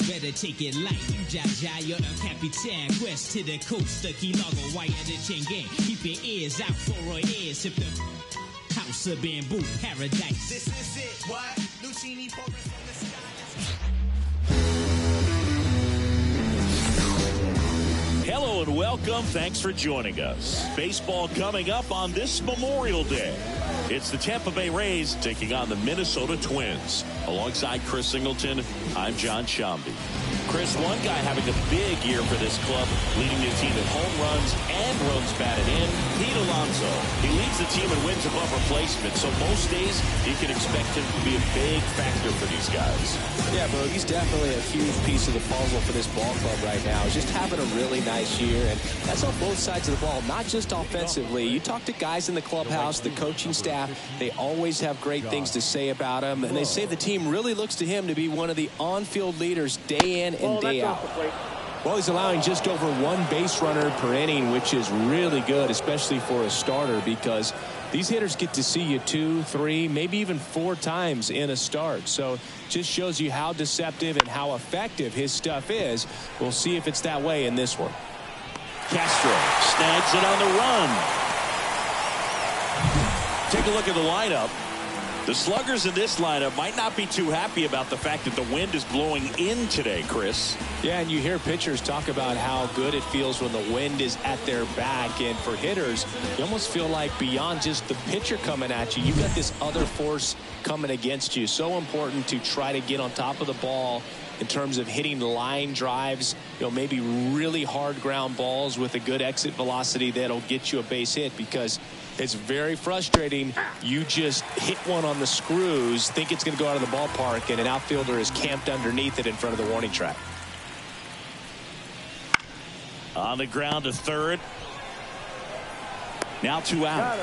better take it light. Jaja, you're the Capitan. Quest to the coast, the key logo, wire the chain gang. Keep your ears out for our ears. If the house of bamboo paradise. This is it, what? Lucini pouring from the sky. Hello and welcome. Thanks for joining us. Baseball coming up on this Memorial Day. It's the Tampa Bay Rays taking on the Minnesota Twins. Alongside Chris Singleton, I'm John Shambi. Chris, one guy having a big year for this club, leading the team in home runs and runs batted in, Pete Alonso. He leads the team in wins above replacement, so most days you can expect him to be a big factor for these guys. Yeah, bro, he's definitely a huge piece of the puzzle for this ball club right now. He's just having a really nice year, and that's on both sides of the ball, not just offensively. You talk to guys in the clubhouse, the coaching staff, they always have great things to say about him, and they say the team really looks to him to be one of the on-field leaders day in and day out. Well, he's allowing just over one base runner per inning, which is really good, especially for a starter, because these hitters get to see you 2, 3, maybe even 4 times in a start. So just shows you how deceptive and how effective his stuff is. We'll see if it's that way in this one. Castro snags it on the run. Take a look at the lineup. The sluggers in this lineup might not be too happy about the fact that the wind is blowing in today, Chris. Yeah, and you hear pitchers talk about how good it feels when the wind is at their back. And for hitters, you almost feel like beyond just the pitcher coming at you, you've got this other force coming against you. So important to try to get on top of the ball in terms of hitting line drives, maybe really hard ground balls with a good exit velocity that'll get you a base hit, because it's very frustrating. You just hit one on the screws, think it's going to go out of the ballpark, and an outfielder is camped underneath it in front of the warning track. On the ground to third. Now 2 out.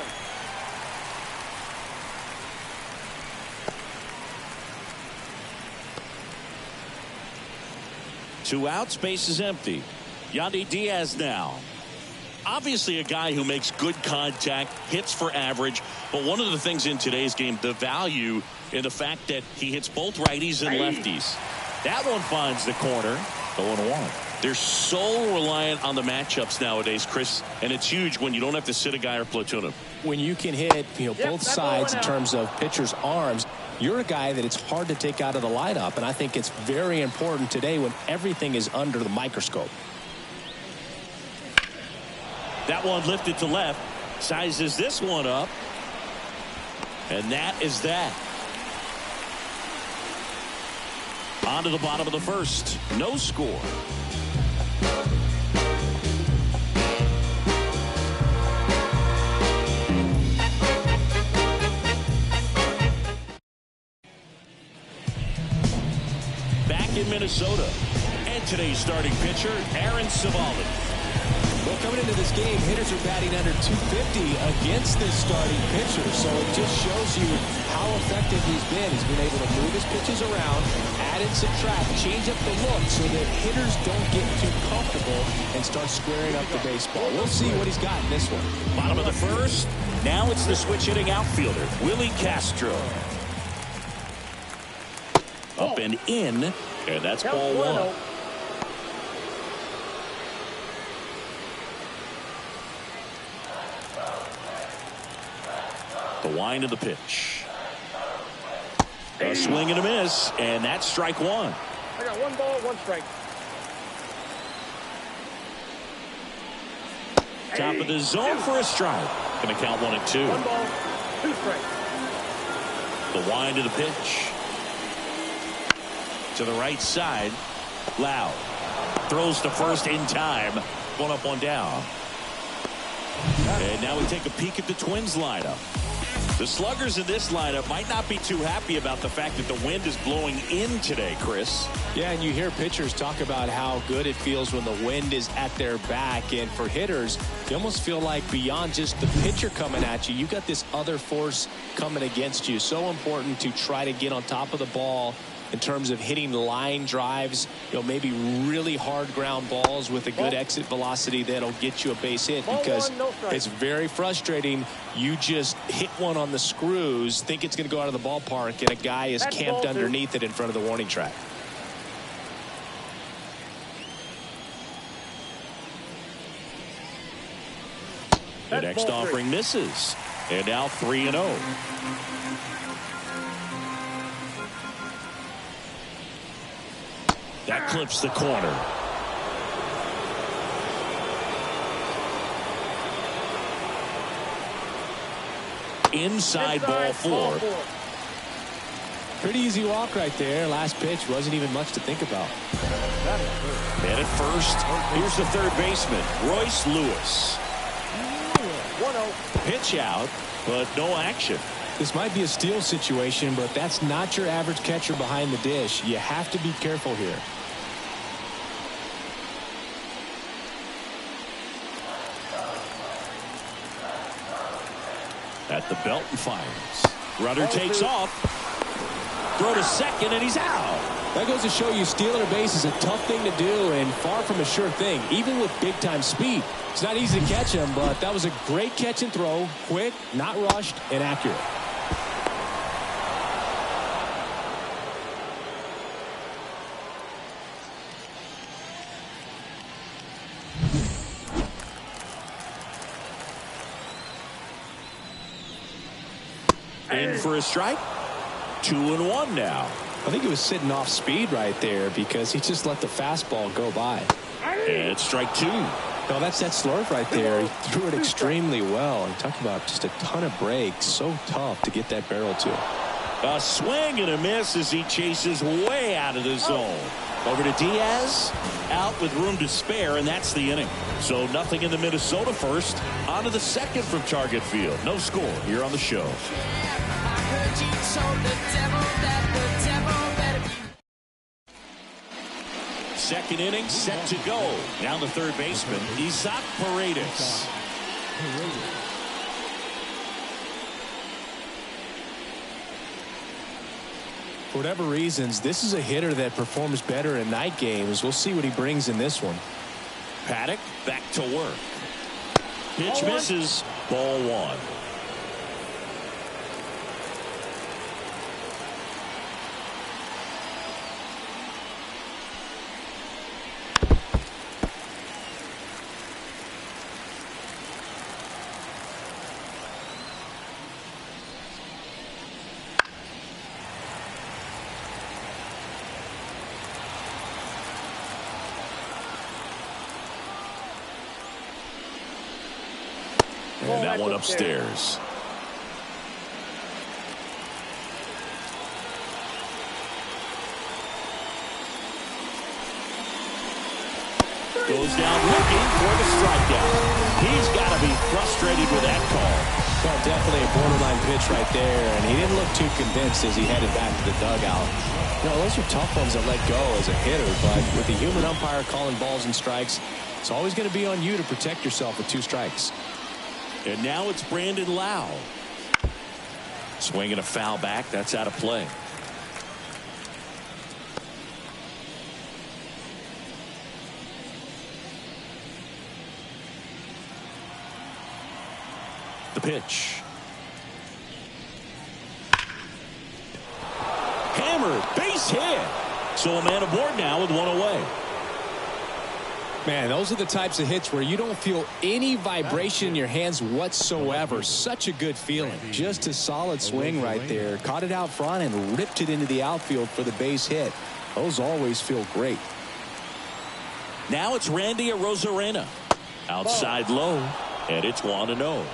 2 outs, base is empty. Yandy Diaz now. Obviously a guy who makes good contact, hits for average, but one of the things in today's game, the value in the fact that he hits both righties and lefties. That one finds the corner. 0-1. They're so reliant on the matchups nowadays, Chris, and it's huge when you don't have to sit a guy or platoon him. When you can hit both sides in terms of pitchers' arms, you're a guy that it's hard to take out of the lineup, and I think it's very important today when everything is under the microscope. That one lifted to left, sizes this one up, and that is that. On to the bottom of the first. No score. Back in Minnesota. And today's starting pitcher, Aaron Civale. Well, coming into this game, hitters are batting under 250 against this starting pitcher. So it just shows you how effective he's been. He's been able to move his pitches around, add and subtract, change up the look so that hitters don't get too comfortable and start squaring up the baseball. We'll see what he's got in this one. Bottom of the first. Now it's the switch hitting outfielder, Willie Castro. Up and in, and that's ball 1. The wind of the pitch. A swing and a miss, and that's strike 1. I got 1 ball, 1 strike. Top of the zone for a strike. Going to count 1 and 2. 1 ball, 2 strikes. The wind of the pitch. To the right side. Loud. Throws to first in time. 1 up, 1 down. And now we take a peek at the Twins lineup. The sluggers in this lineup might not be too happy about the fact that the wind is blowing in today, Chris. Yeah, and you hear pitchers talk about how good it feels when the wind is at their back. And for hitters, you almost feel like beyond just the pitcher coming at you, you've got this other force coming against you. So important to try to get on top of the ball in terms of hitting line drives, maybe really hard ground balls with a good exit velocity that'll get you a base hit, because it's very frustrating. You just hit one on the screws, think it's going to go out of the ballpark, and a guy is camped underneath it in front of the warning track. The next offering misses. And now 3-0. That clips the corner. Inside ball four. Pretty easy walk right there. Last pitch wasn't even much to think about. And at first, here's the third baseman, Royce Lewis. 1-0. Pitch out, but no action. This might be a steal situation, but that's not your average catcher behind the dish. You have to be careful here. At the belt and fires. Runner takes off. Throw to second, and he's out. That goes to show you stealing a base is a tough thing to do and far from a sure thing, even with big-time speed. It's not easy to catch him, but that was a great catch and throw. Quick, not rushed, and accurate. In for a strike. 2-1 now. I think he was sitting off speed right there because he just let the fastball go by. And strike two. No, that's that slurve right there. He threw it extremely well. And talking about just a ton of breaks. So tough to get that barrel to. A swing and a miss as he chases way out of the zone. Over to Diaz. Out with room to spare, and that's the inning. So nothing in the Minnesota first. On to the second from Target Field. No score here on the show. Second inning set to go. Now the third baseman, Isaac Paredes. For whatever reasons, this is a hitter that performs better in night games. We'll see what he brings in this one. Paddock back to work. Pitch misses. Ball one. And that one upstairs. Goes down looking for the strikeout. He's got to be frustrated with that call. Well, definitely a borderline pitch right there, and he didn't look too convinced as he headed back to the dugout. You know, those are tough ones to let go as a hitter, but with the human umpire calling balls and strikes, it's always going to be on you to protect yourself with 2 strikes. And now it's Brandon Lau. Swinging a foul back. That's out of play. The pitch. Hammered. Base hit. So a man aboard now with one away. Man, those are the types of hits where you don't feel any vibration in your hands whatsoever. Such a good feeling. Just a solid swing right there. Caught it out front and ripped it into the outfield for the base hit. Those always feel great. Now it's Randy Arozarena. Outside low, and it's 1-0.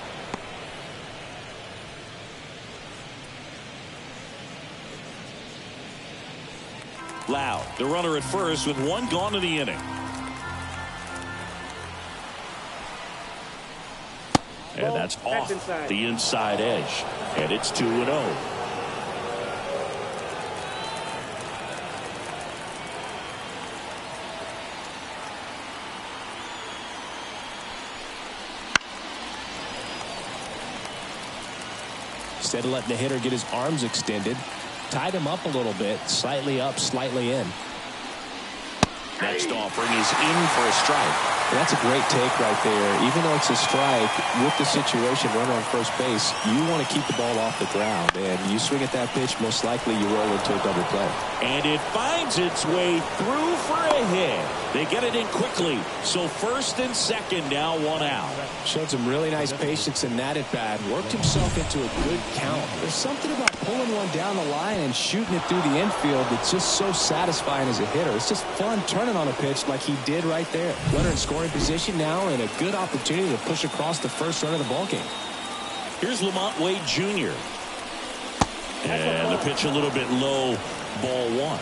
Lau, the runner at first with one gone in the inning. And that's off the inside edge. And it's 2-0. Instead of letting the hitter get his arms extended, tied him up a little bit, slightly up, slightly in. Next offering is in for a strike. That's a great take right there. Even though it's a strike, with the situation runner on first base, you want to keep the ball off the ground. And you swing at that pitch, most likely you roll into a double play. And it finds its way through for a hit. They get it in quickly. So first and second, now one out. Showed some really nice patience in that at bat. Worked himself into a good count. There's something about pulling one down the line and shooting it through the infield that's just so satisfying as a hitter. It's just fun turning on a pitch like he did right there. Runner in scoring position now and a good opportunity to push across the first run of the ballgame. Here's Lamont Wade Jr. And the pitch a little bit low, ball one.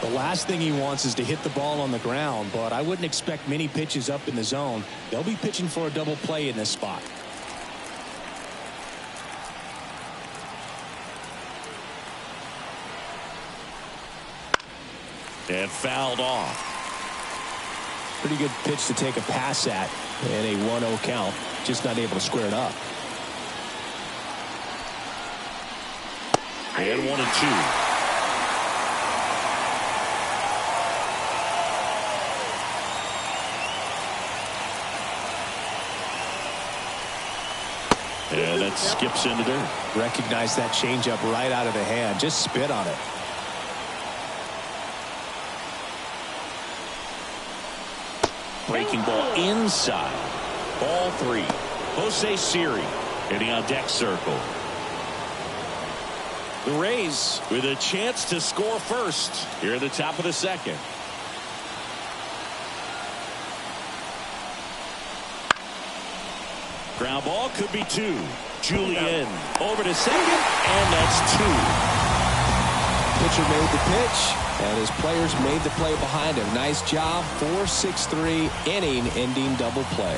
The last thing he wants is to hit the ball on the ground, but I wouldn't expect many pitches up in the zone. They'll be pitching for a double play in this spot. And fouled off. Pretty good pitch to take a pass at in a 1-0 count. Just not able to square it up. And 1-2. And that skips into dirt. Recognize that changeup right out of the hand. Just spit on it. Breaking ball inside. Ball 3. Jose Siri hitting on deck circle. The Rays with a chance to score first here at the top of the second. Ground ball could be 2. Julian over to second, and that's 2. Pitcher made the pitch, and his players made the play behind him. Nice job. 4-6-3 inning-ending double play.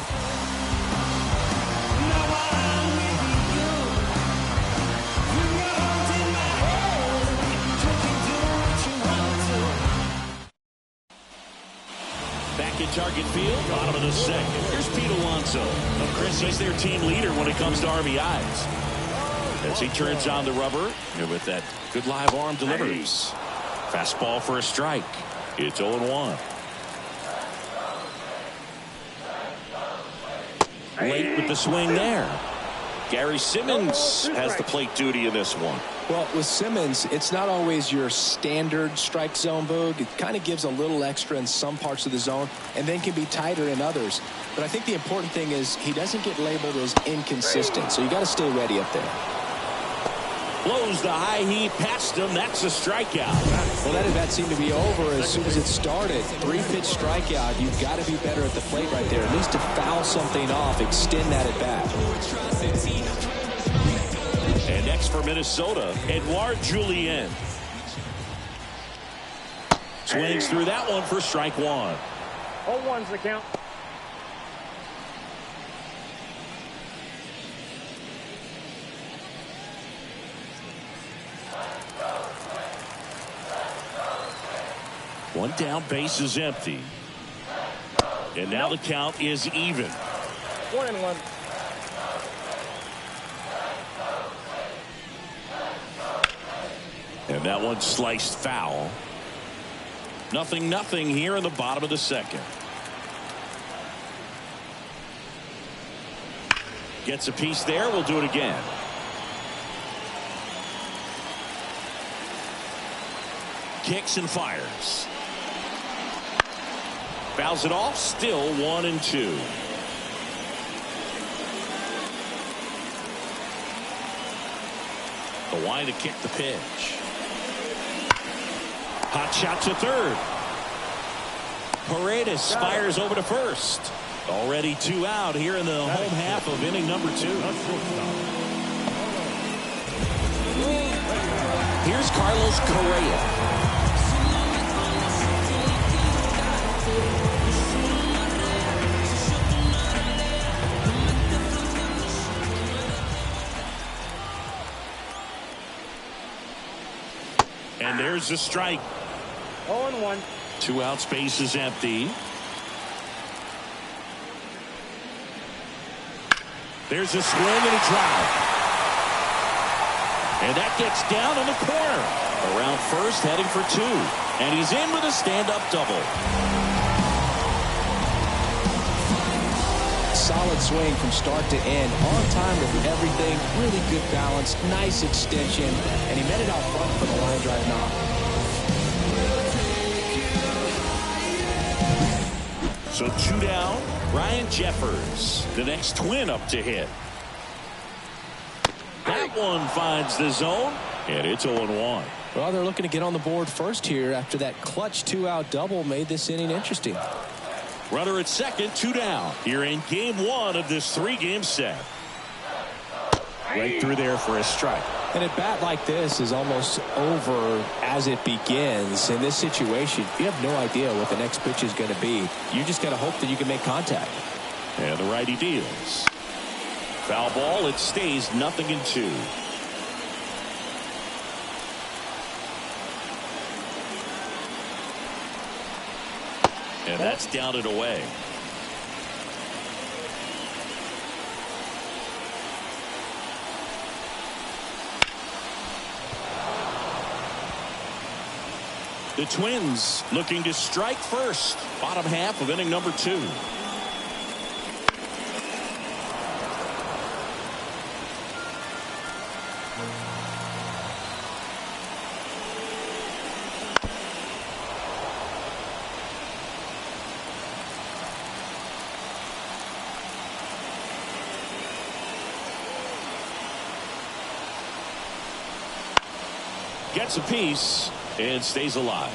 Back in target field, bottom of the second. Here's Pete Alonso. Well, Chris, he's their team leader when it comes to RBIs. As he turns on the rubber, and with that good live arm delivers. Fastball for a strike. It's 0-1. Late with the swing there. Gary Simmons has the plate duty in this one. Well, with Simmons, it's not always your standard strike zone, Boog. It kind of gives a little extra in some parts of the zone and then can be tighter in others. But I think the important thing is he doesn't get labeled as inconsistent, so you got to stay ready up there. Blows the high heat past him. That's a strikeout. Well, that at-bat seemed to be over as soon as it started. 3-pitch strikeout. You've got to be better at the plate right there, at least to foul something off, extend that at-bat. And next for Minnesota, Edouard Julien. Swings through that one for strike 1. 0-1's the count. One down, base is empty. And now the count is even. 1-1. And that one sliced foul. 0-0 here in the bottom of the second. Gets a piece there. We'll do it again. Kicks and fires. Fouls it off. Still 1-2. The line to kick the pitch. Hot shot to third. Paredes fires over to first. Already 2 out here in the home half of inning number 2. Here's Carlos Correa. And there's the strike. 0-1. 2 out, space is empty. There's a swing and a drive. And that gets down in the corner. Around first, heading for 2. And he's in with a stand-up double. Solid swing from start to end. On time with everything. Really good balance. Nice extension. And he met it out front for the line drive knock. So 2 down. Ryan Jeffers, the next Twin up to hit. That one finds the zone, and it's 0-1. Well, they're looking to get on the board first here after that clutch 2-out double made this inning interesting. Runner at second, 2 down. Here in game 1 of this 3-game set. Right through there for a strike. And a bat like this is almost over as it begins. In this situation, you have no idea what the next pitch is going to be. You just got to hope that you can make contact. And the righty deals. Foul ball, it stays 0-2. And that's down and away. The Twins looking to strike first. Bottom half of inning number 2. Gets a piece and stays alive.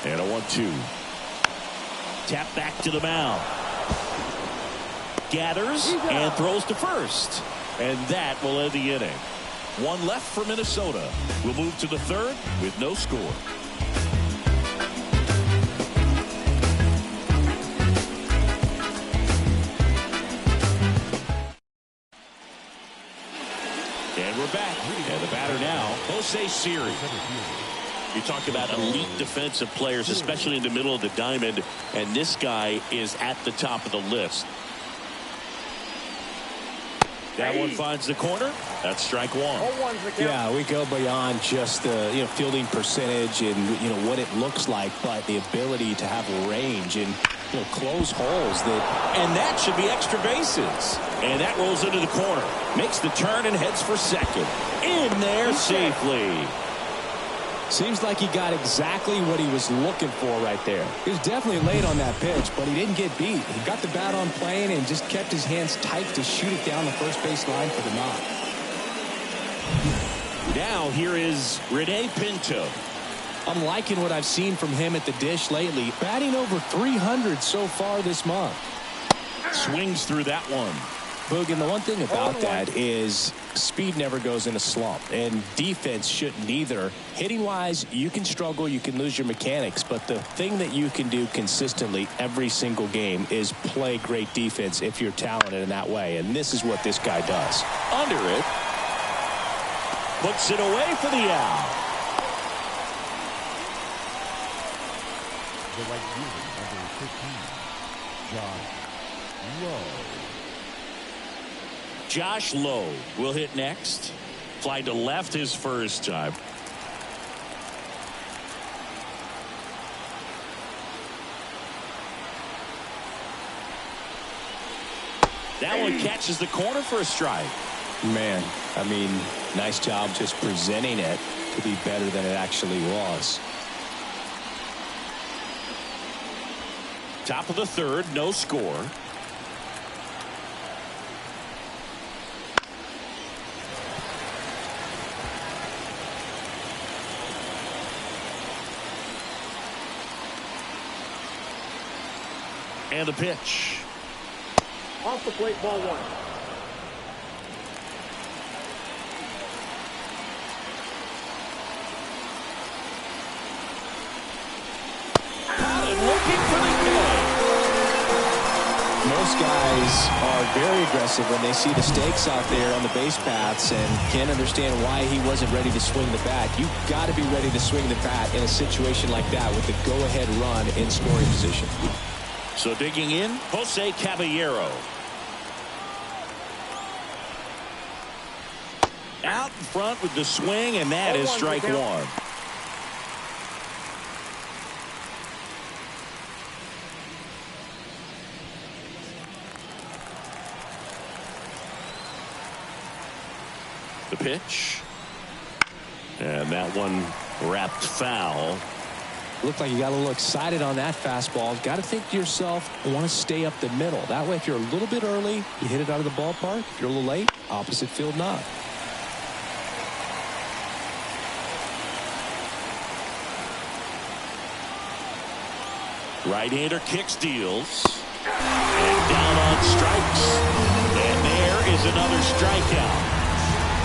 And a 1-2. Tap back to the mound. Gathers and throws to first. And that will end the inning. 1 left for Minnesota. We'll move to the 3rd with no score. And we're back. And the batter now, Jose Siri. You talk about elite defensive players, especially in the middle of the diamond, and this guy is at the top of the list. That one finds the corner. That's strike 1. Yeah, we go beyond just the fielding percentage and what it looks like, but the ability to have range and close holes and that should be extra bases. And that rolls into the corner, makes the turn and heads for second. In there safely. Seems like he got exactly what he was looking for right there. He was definitely late on that pitch, but he didn't get beat. He got the bat on plane and just kept his hands tight to shoot it down the first base line for the knock. Now here is Rene Pinto. I'm liking what I've seen from him at the dish lately. Batting over 300 so far this month. Swings through that one. Boog, and the one thing about that is speed never goes in a slump, and defense shouldn't either. Hitting-wise, you can struggle, you can lose your mechanics, but the thing that you can do consistently every single game is play great defense if you're talented in that way, and this is what this guy does. Under it. Puts it away for the out. The right fielder, number 15, Josh Lowe. Josh Lowe will hit next. Fly to left his first time. That one catches the corner for a strike. Man, I mean, nice job just presenting it to be better than it actually was. Top of the 3rd, no score. And the pitch. Off the plate, ball 1. And looking for the kill. Most guys are very aggressive when they see the stakes out there on the base paths and can't understand why he wasn't ready to swing the bat. You've got to be ready to swing the bat in a situation like that with the go-ahead run in scoring position. So digging in, Jose Caballero. Out in front with the swing, and that is strike 1. The pitch. And that one wrapped foul. Looked like you got a little excited on that fastball. Got to think to yourself, I want to stay up the middle. That way, if you're a little bit early, you hit it out of the ballpark. If you're a little late, opposite field knock. Right-hander kicks, deals. And down on strikes. And there is another strikeout.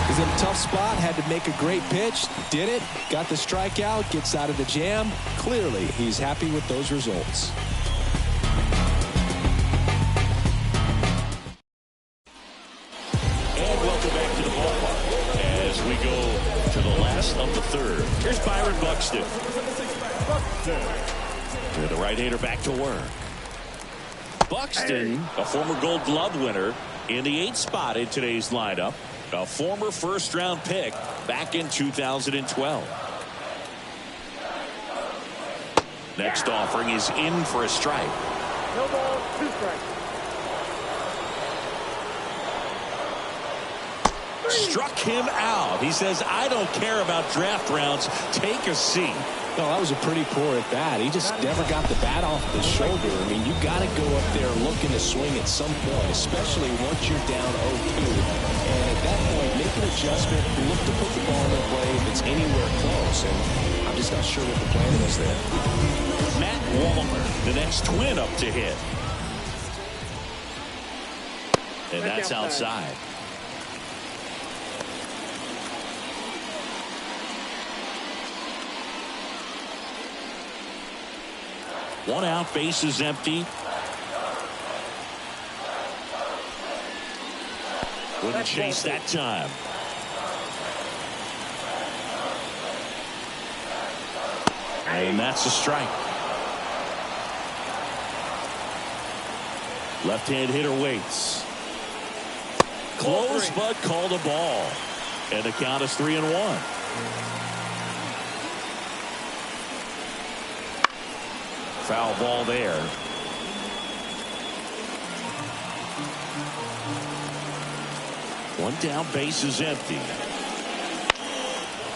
He's in a tough spot, had to make a great pitch, did it, got the strikeout, gets out of the jam. Clearly, he's happy with those results. And welcome back to the ballpark as we go to the last of the third. Here's Byron Buxton. With the right-hander back to work. Buxton, a former Gold Glove winner, in the 8th spot in today's lineup. A former first-round pick back in 2012. Next offering is in for a strike. No ball, 2 strikes. Struck him out. He says, I don't care about draft rounds. Take a seat. No, that was a pretty poor at bat. He just never got the bat off the shoulder. I mean, you got to go up there looking to swing at some point, especially once you're down 0-2. And at that point, make an adjustment, look to put the ball in play if it's anywhere close. And I'm just not sure what the plan is there. Matt Wallner, the next Twin up to hit. And that's outside. One out, base is empty. Wouldn't chase that time. And that's a strike. Left-hand hitter waits. Close, but called a ball. And the count is 3-1. Foul ball there. One down, base is empty.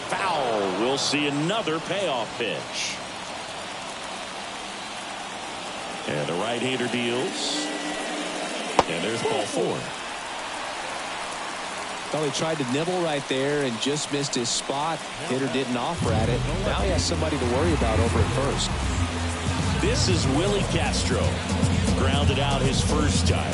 Foul. We'll see another payoff pitch. And the right-hander deals. And there's ball 4. Well, he tried to nibble right there and just missed his spot. Hitter didn't offer at it. Now he has somebody to worry about over at first. This is Willie Castro. Grounded out his first time.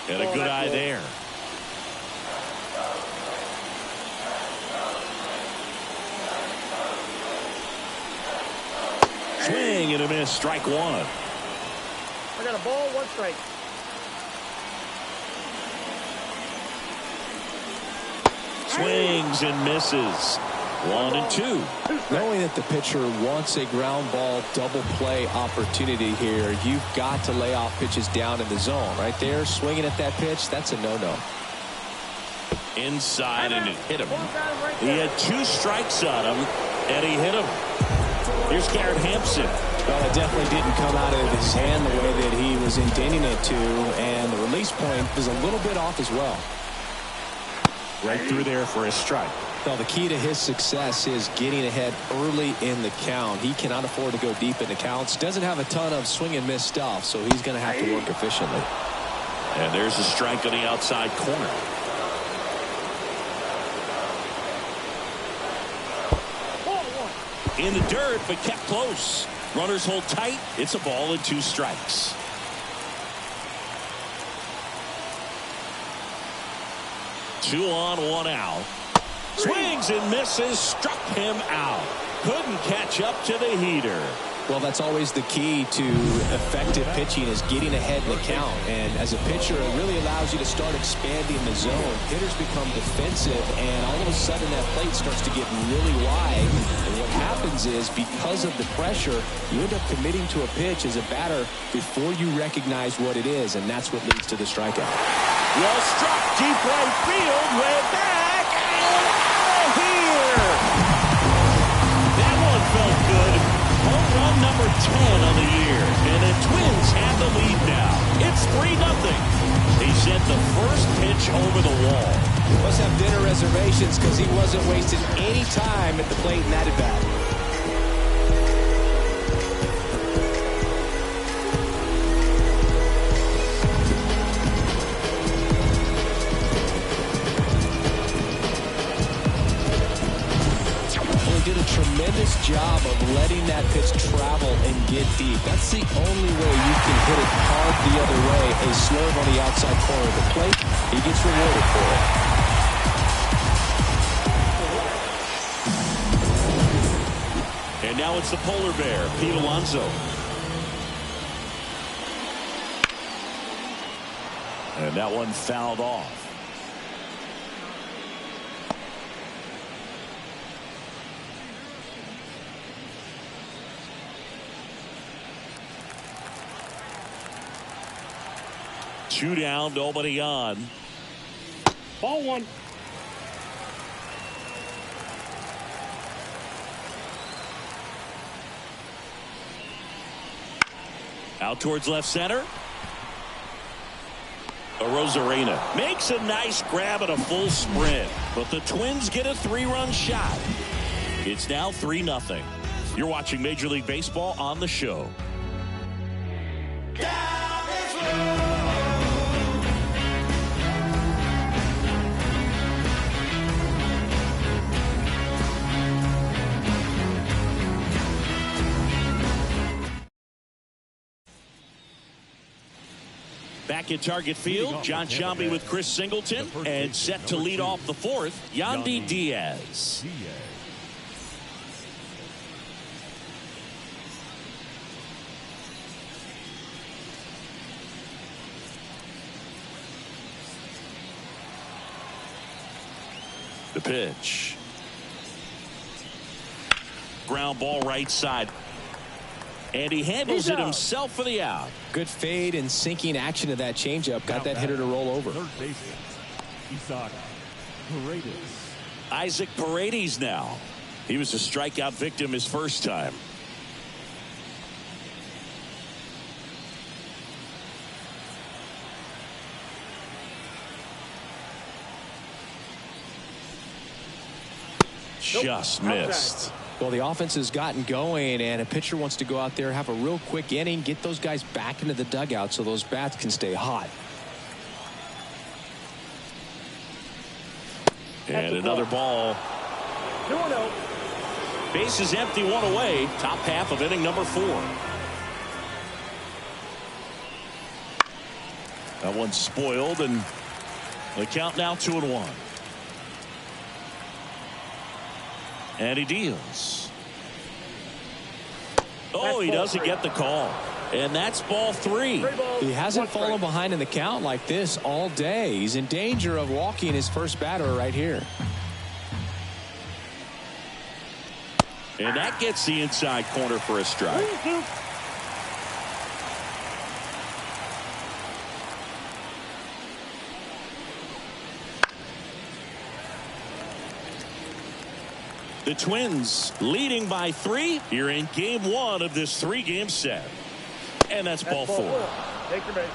And a good eye there. Swing and a miss, strike 1. I got a ball, 1 strike. Swings and misses. 1 and 2. Knowing that the pitcher wants a ground ball double play opportunity here, you've got to lay off pitches down in the zone. Right there, swinging at that pitch, that's a no-no. Inside and it hit him. He had 2 strikes on him, and he hit him. Here's Garrett Hampson. Well, it definitely didn't come out of his hand the way that he was intending it to, and the release point is a little bit off as well. Right through there for a strike. Well, the key to his success is getting ahead early in the count. He cannot afford to go deep in the counts. Doesn't have a ton of swing and miss stuff, so he's going to have to work efficiently. And there's a strike on the outside corner. In the dirt, but kept close. Runners hold tight. It's a ball and 2 strikes. Two on, 1 out. Swings and misses, struck him out. Couldn't catch up to the heater. Well, that's always the key to effective pitching, is getting ahead in the count. And as a pitcher, it really allows you to start expanding the zone. Hitters become defensive, and all of a sudden that plate starts to get really wide. And what happens is, because of the pressure, you end up committing to a pitch as a batter before you recognize what it is, and that's what leads to the strikeout. Well struck, deep right field, way back, and out of here! That one felt good. 10 on the year. And the Twins have the lead now. It's 3-0. He sent the first pitch over the wall. Must have dinner reservations because he wasn't wasting any time at the plate in that at-bat. Did a tremendous job of letting that pitch travel and get deep. That's the only way you can hit it hard the other way. A slurve on the outside corner of the plate. He gets rewarded for it. And now it's the polar bear, Pete Alonso. And that one fouled off. Two down, nobody on. Ball one. Out towards left center. Arozarena makes a nice grab at a full sprint, but the Twins get a 3-run shot. It's now 3-0. You're watching Major League Baseball on the show. Back at Target Field, John Sciambi with Chris Singleton, and set to lead off the fourth, Yandy Diaz. The pitch. Ground ball right side. And he handles it himself for the out. Good fade and sinking action of that changeup. Got that hitter to roll over. Isaac Paredes now. He was a strikeout victim his first time. Just missed. Well, the offense has gotten going, and a pitcher wants to go out there, have a real quick inning, get those guys back into the dugout so those bats can stay hot. And another ball. 2-0. Base is empty, one away. Top half of inning number 4. That one's spoiled, and the count now 2-1. And he deals. Oh, he doesn't get the call. And that's ball 3. He hasn't fallen behind in the count like this all day. He's in danger of walking his first batter right here. And that gets the inside corner for a strike. The Twins leading by 3 here in game 1 of this 3-game set. And that's ball 4. Take your base.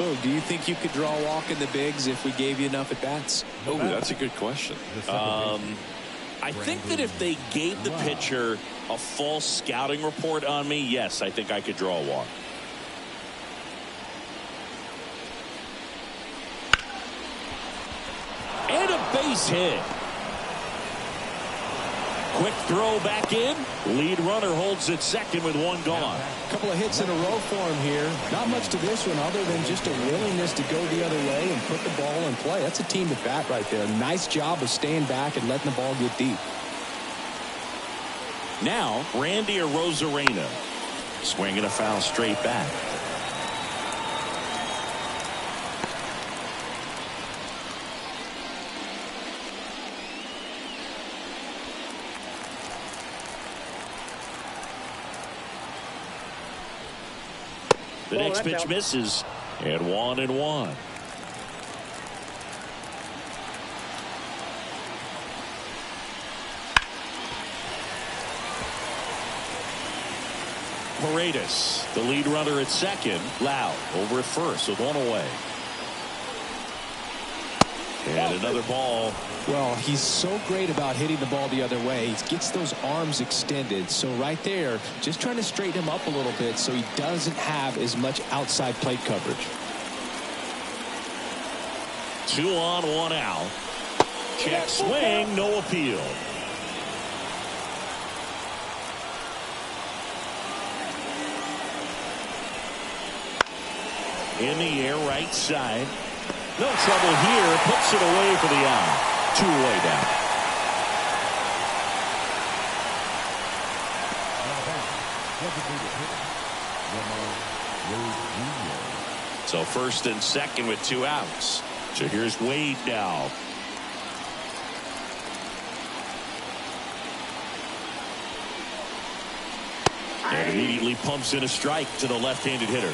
Oh, do you think you could draw a walk in the bigs if we gave you enough at bats? Oh, that's a good question. I think that if they gave the pitcher a false scouting report on me, yes, I think I could draw a walk. And a base hit. Quick throw back in. Lead runner holds at second with 1 gone. A couple of hits in a row for him here. Not much to this one other than just a willingness to go the other way and put the ball in play. That's a team at bat right there. Nice job of staying back and letting the ball get deep. Now, Randy Arozarena swinging a foul straight back. The next pitch misses, and 1-1. Paredes, the lead runner at second. Loud over at first with one away. And another ball. Well, he's so great about hitting the ball the other way. He gets those arms extended. So right there, just trying to straighten him up a little bit so he doesn't have as much outside plate coverage. 2 on, 1 out. Check swing, no appeal. In the air, right side. No trouble here. Puts it away for the out. 2 away down. So first and second with 2 outs. So here's Wade now. And immediately pumps in a strike to the left-handed hitter.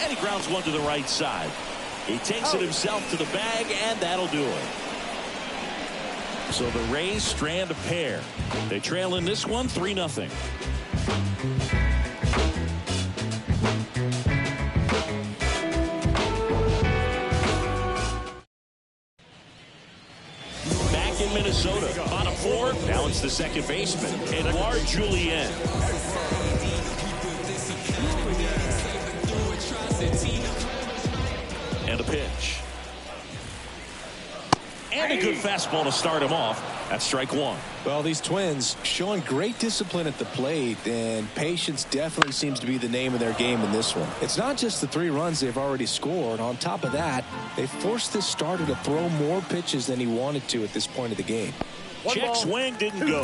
And he grounds one to the right side. He takes it himself to the bag, and that'll do it. So the Rays strand a pair. They trail in this one 3-0. Back in Minnesota, bottom 4. Now it's the second baseman, Edouard Julien. And a pitch. And a good fastball to start him off. That's strike 1. Well, these Twins showing great discipline at the plate, and patience definitely seems to be the name of their game in this one. It's not just the 3 runs they've already scored. On top of that, they forced this starter to throw more pitches than he wanted to at this point of the game. Check swing didn't go.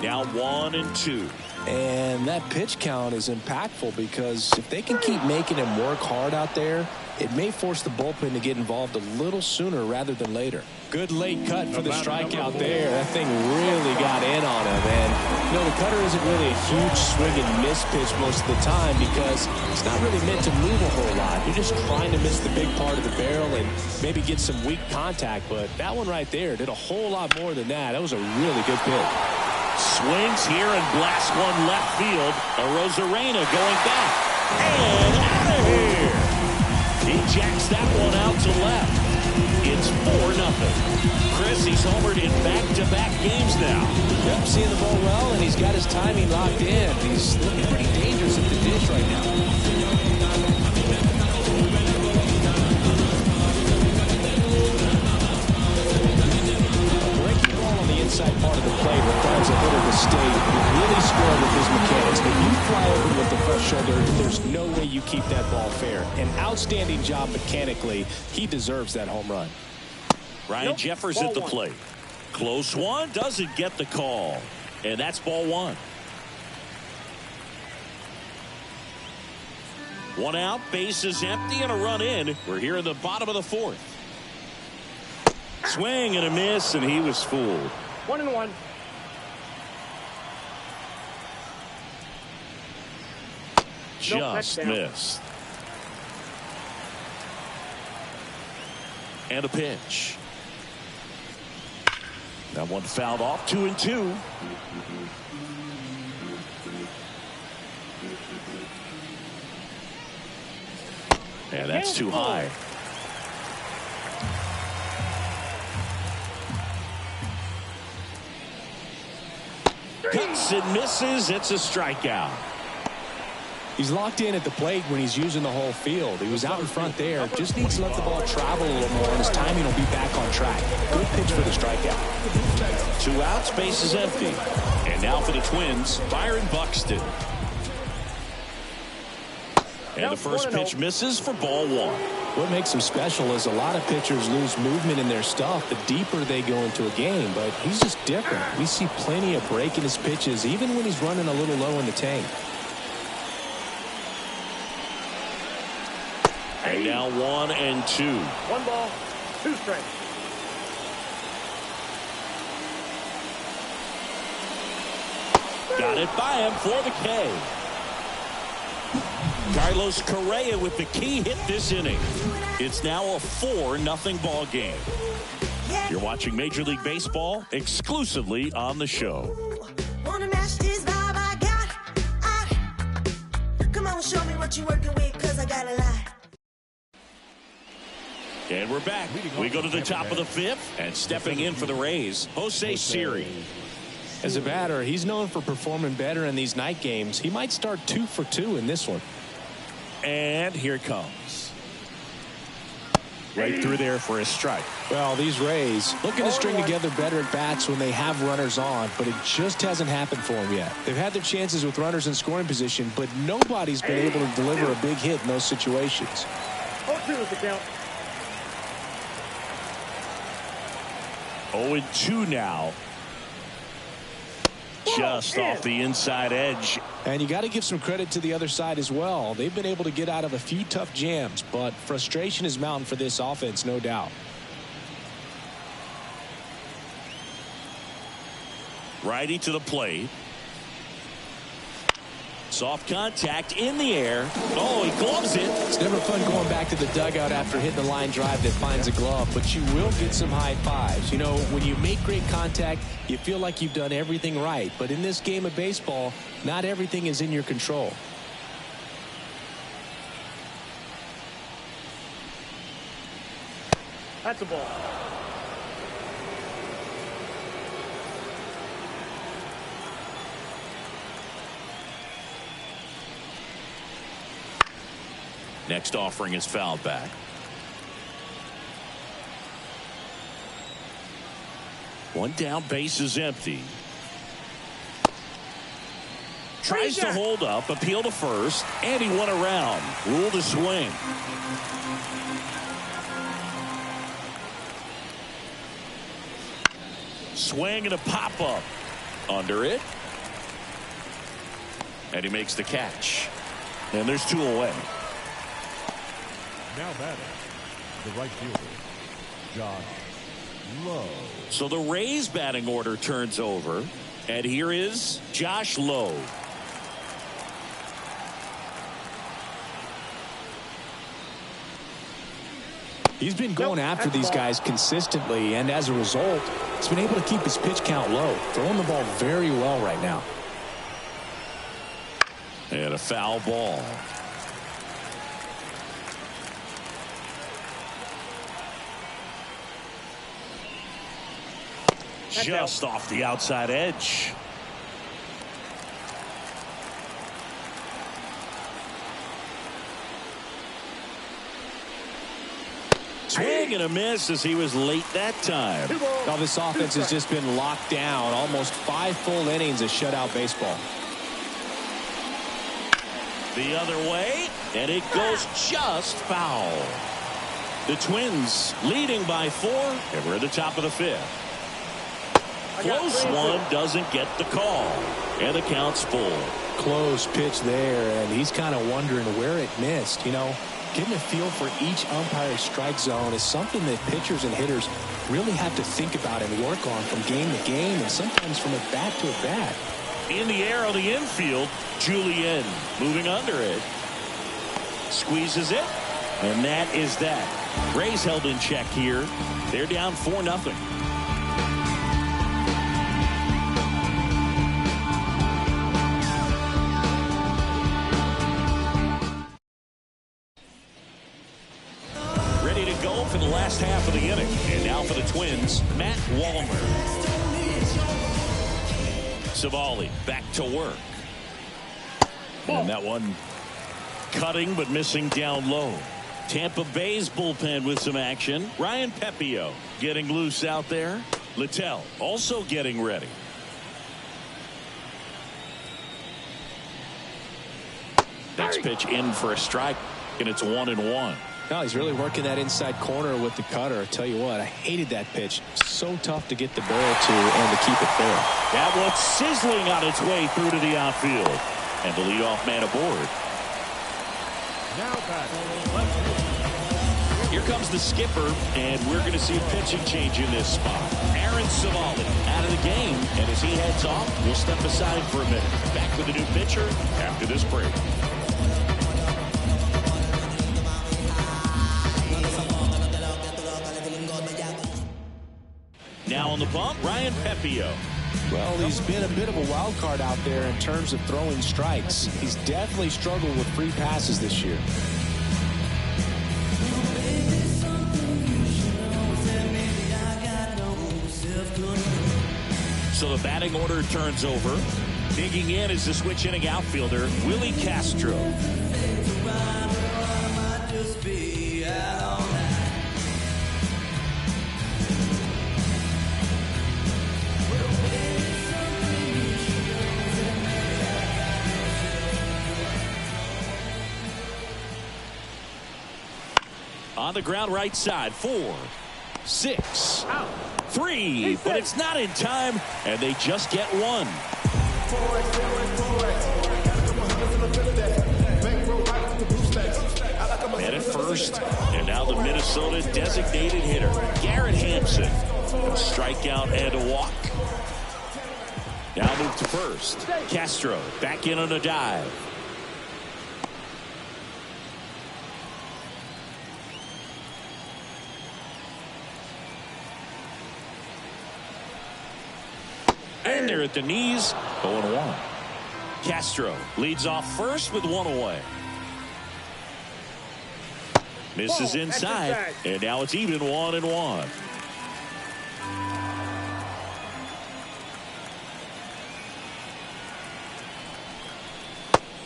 Now 1-2. And that pitch count is impactful because if they can keep making him work hard out there, it may force the bullpen to get involved a little sooner rather than later. Good late cut for the strikeout there. That thing really got in on him. And, you know, the cutter isn't really a huge swing and miss pitch most of the time because it's not really meant to move a whole lot. You're just trying to miss the big part of the barrel and maybe get some weak contact. But that one right there did a whole lot more than that. That was a really good pitch. Swings here and blasts one left field. Arozarena going back. And out of here. He jacks that one out to left. It's 4-0. Chris, he's homered in back-to-back games now. Yep, seeing the ball well, and he's got his timing locked in. He's looking pretty dangerous at the dish right now. Breaking ball on the inside part of the plate requires a hitter to stay really square with his mechanics. If you fly over with the front shoulder, there's no way you keep that ball fair. An outstanding job mechanically. He deserves that home run. Ryan Jeffers at the plate. Close one, doesn't get the call. And that's ball 1. 1 out, base is empty, and a run in. We're here in the bottom of the 4th. Swing and a miss, and he was fooled. 1-1. Just missed. And a pitch. That one fouled off. 2-2. And that's too high. Cuts and misses. It's a strikeout. He's locked in at the plate when he's using the whole field. He was out in front there. Just needs to let the ball travel a little more, and his timing will be back on track. Good pitch for the strikeout. 2 outs, base is empty. And now for the Twins, Byron Buxton. And the first pitch misses for ball 1. What makes him special is a lot of pitchers lose movement in their stuff the deeper they go into a game, but he's just different. We see plenty of break in his pitches, even when he's running a little low in the tank. And now 1-2. 1 ball, 2 strikes. Got it by him for the K. Carlos Correa with the key hit this inning. It's now a 4-0 ball game. You're watching Major League Baseball exclusively on the show. Wanna match this vibe I got? Come on, show me what you're working with, cause I got a lot. And we're back. We go to the top of the fifth, and stepping in for the Rays, Jose Siri. As a batter, he's known for performing better in these night games. He might start 2 for 2 in this one. And here it comes. Right through there for a strike. Well, these Rays looking to string together better at bats when they have runners on, but it just hasn't happened for them yet. They've had their chances with runners in scoring position, but nobody's been able to deliver a big hit in those situations. 0-2 is the count. 0-2 now. Just off the inside edge. And you got to give some credit to the other side as well. They've been able to get out of a few tough jams, but frustration is mounting for this offense, no doubt. Righty to the plate. Soft contact in the air. Oh, he gloves it. It's never fun going back to the dugout after hitting the line drive that finds a glove, but you will get some high fives. You know, when you make great contact, you feel like you've done everything right. But in this game of baseball, not everything is in your control. That's a ball. Next offering is fouled back. One down, base is empty. Tries to hold up, appeal to first, and he went around. Rule to swing. Swing and a pop-up. Under it. And he makes the catch. And there's 2 away. Now batting, the right fielder, Josh Lowe. So the Rays batting order turns over, and here is Josh Lowe. He's been going after these guys consistently, and as a result, he's been able to keep his pitch count low, throwing the ball very well right now. And a foul ball. Just off the outside edge. Swing and a miss as he was late that time. Now this offense has just been locked down. Almost 5 full innings of shutout baseball. The other way, and it goes just foul. The Twins leading by 4, and we're at the top of the 5th. Close one, doesn't get the call, and the count's full. Close pitch there, and he's kind of wondering where it missed. You know, getting a feel for each umpire's strike zone is something that pitchers and hitters really have to think about and work on from game to game, and sometimes from at bat to at bat. In the air on the infield, Julian moving under it. Squeezes it, and that is that. Rays held in check here. They're down 4-0. Ready to go for the last half of the inning. And now for the Twins, Matt Wallner. Savali back to work. And that one cutting but missing down low. Tampa Bay's bullpen with some action. Ryan Pepio getting loose out there. Littell also getting ready. Next pitch in for a strike, and it's 1-1. No, he's really working that inside corner with the cutter. I tell you what, I hated that pitch. So tough to get the barrel to and to keep it fair. That one's sizzling on its way through to the outfield. And the leadoff man aboard. Now batting, Here comes the skipper, and we're going to see a pitching change in this spot. Aaron Savali out of the game, and as he heads off, we'll step aside for a minute. Back with a new pitcher after this break. On the bump, Ryan Pepio. Well, he's been a bit of a wild card out there in terms of throwing strikes. He's definitely struggled with free passes this year. So the batting order turns over. Digging in is the switch inning outfielder, Willie Castro. On the ground right side, 4, 6, 3, but it's not in time, and they just get one. And at first, and now the Minnesota designated hitter, Garrett Hampson. A strikeout and a walk. Now move to first. Castro back in on a dive. And they're at the knees, 0-1. Castro leads off first with one away. Misses inside, and now it's even 1-1.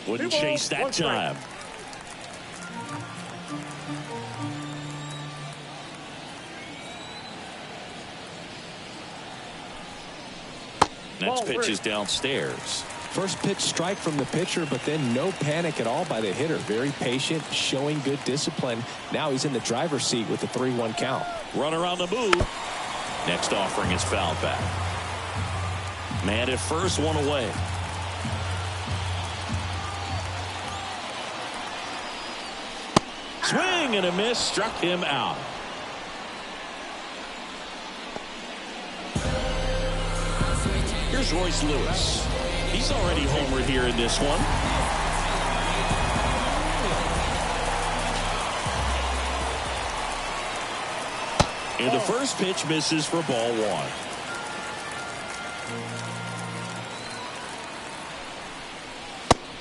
Wouldn't chase that time. Next pitch is downstairs. First pitch strike from the pitcher, but then no panic at all by the hitter. Very patient, showing good discipline. Now he's in the driver's seat with the 3-1 count. Runner on the move. Next offering is fouled back. Man at first, one away. Swing and a miss, struck him out. Here's Royce Lewis. He's already homered here in this one. And the first pitch misses for ball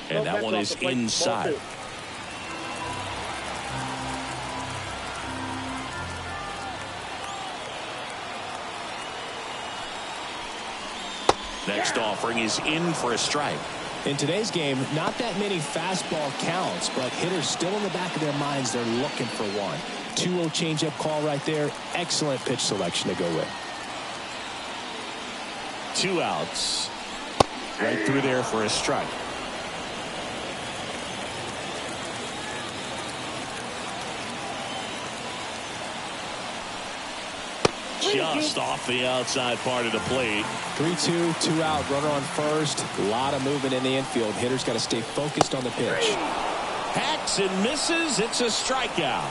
1. And that one is inside. Next offering is in for a strike. In today's game, not that many fastball counts, but hitters still in the back of their minds, they're looking for one. 2-0 changeup call right there. Excellent pitch selection to go with. 2 outs. Right through there for a strike. Just off the outside part of the plate. 3-2, 2 out, runner on first. A lot of movement in the infield. Hitter's got to stay focused on the pitch. Hacks and misses. It's a strikeout.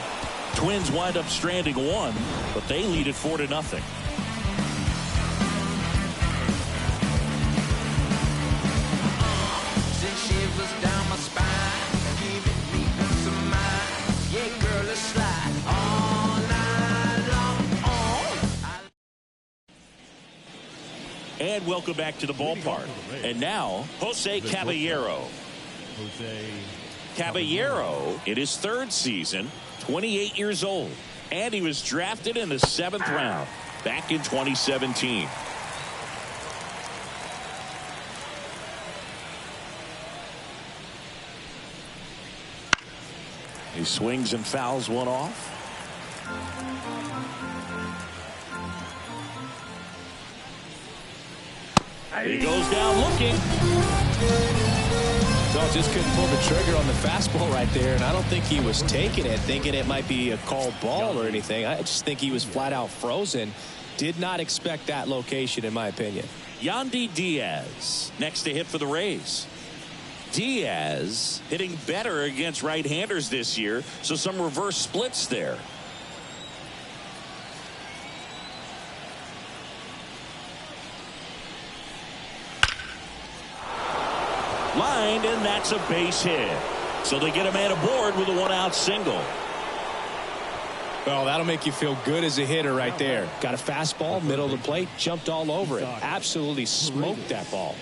Twins wind up stranding 1, but they lead it 4-0. And welcome back to the ballpark. And now, Jose Caballero. Caballero in his 3rd season, 28 years old. And he was drafted in the 7th round back in 2017. He swings and fouls one off. He goes down looking. So just couldn't pull the trigger on the fastball right there, and I don't think he was taking it, thinking it might be a called ball or anything. I just think he was flat out frozen. Did not expect that location, in my opinion. Yandy Diaz next to hit for the Rays. Diaz hitting better against right-handers this year, so some reverse splits there. Lined, and that's a base hit. So they get a man aboard with a 1-out single. Well, that'll make you feel good as a hitter right there. Got a fastball, middle of the plate, jumped all over it. Absolutely smoked that ball.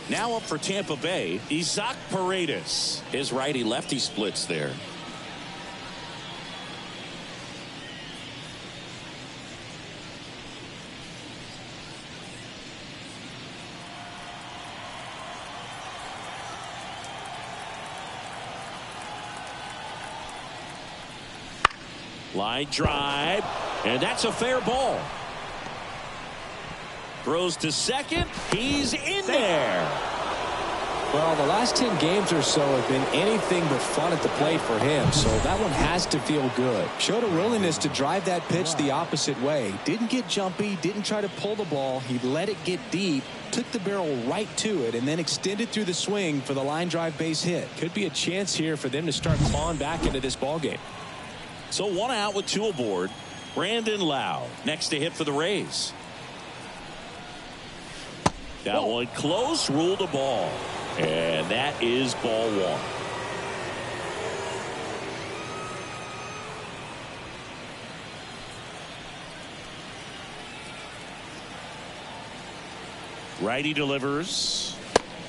Now up for Tampa Bay, Isaac Paredes. His righty-lefty splits there. Line drive, and that's a fair ball. Throws to second. He's in there. Well, the last 10 games or so have been anything but fun at the plate for him, so that one has to feel good. Showed a willingness to drive that pitch the opposite way. Didn't get jumpy, didn't try to pull the ball. He let it get deep, took the barrel right to it, and then extended through the swing for the line drive base hit. Could be a chance here for them to start clawing back into this ball game. So 1 out with 2 aboard. Brandon Lau next to hit for the Rays. That one close, ruled a ball. And that is ball 1. Righty delivers.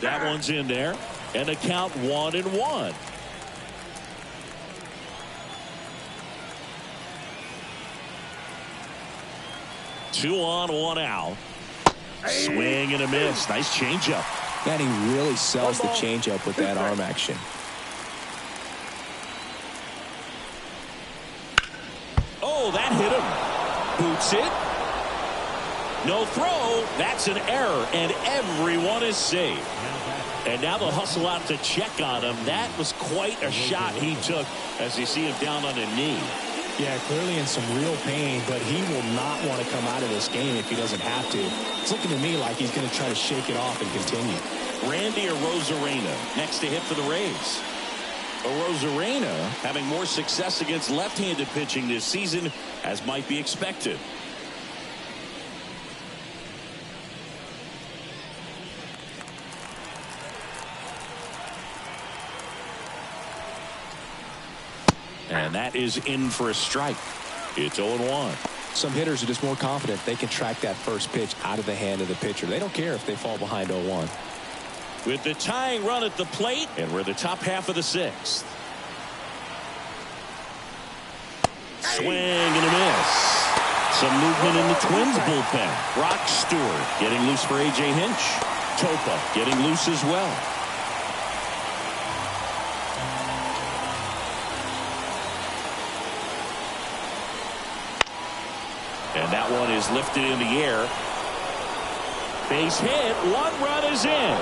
That one's in there. And the count 1-1. Two on, 1 out. Swing and a miss. Nice changeup. Man, he really sells the changeup with that arm action. Oh, that hit him. Boots it. No throw. That's an error, and everyone is safe. And now they'll hustle out to check on him. That was quite a shot he took as you see him down on a knee. Yeah, clearly in some real pain, but he will not want to come out of this game if he doesn't have to. It's looking to me like he's going to try to shake it off and continue. Randy Arozarena next to hit for the Rays. Arozarena having more success against left-handed pitching this season, as might be expected. And that is in for a strike. It's 0-1. Some hitters are just more confident they can track that first pitch out of the hand of the pitcher. They don't care if they fall behind 0-1. With the tying run at the plate, and we're the top half of the 6th. Swing and a miss. Some movement in the Twins bullpen. Brock Stewart getting loose for A.J. Hinch. Topa getting loose as well. And that one is lifted in the air. Base hit. 1 run is in.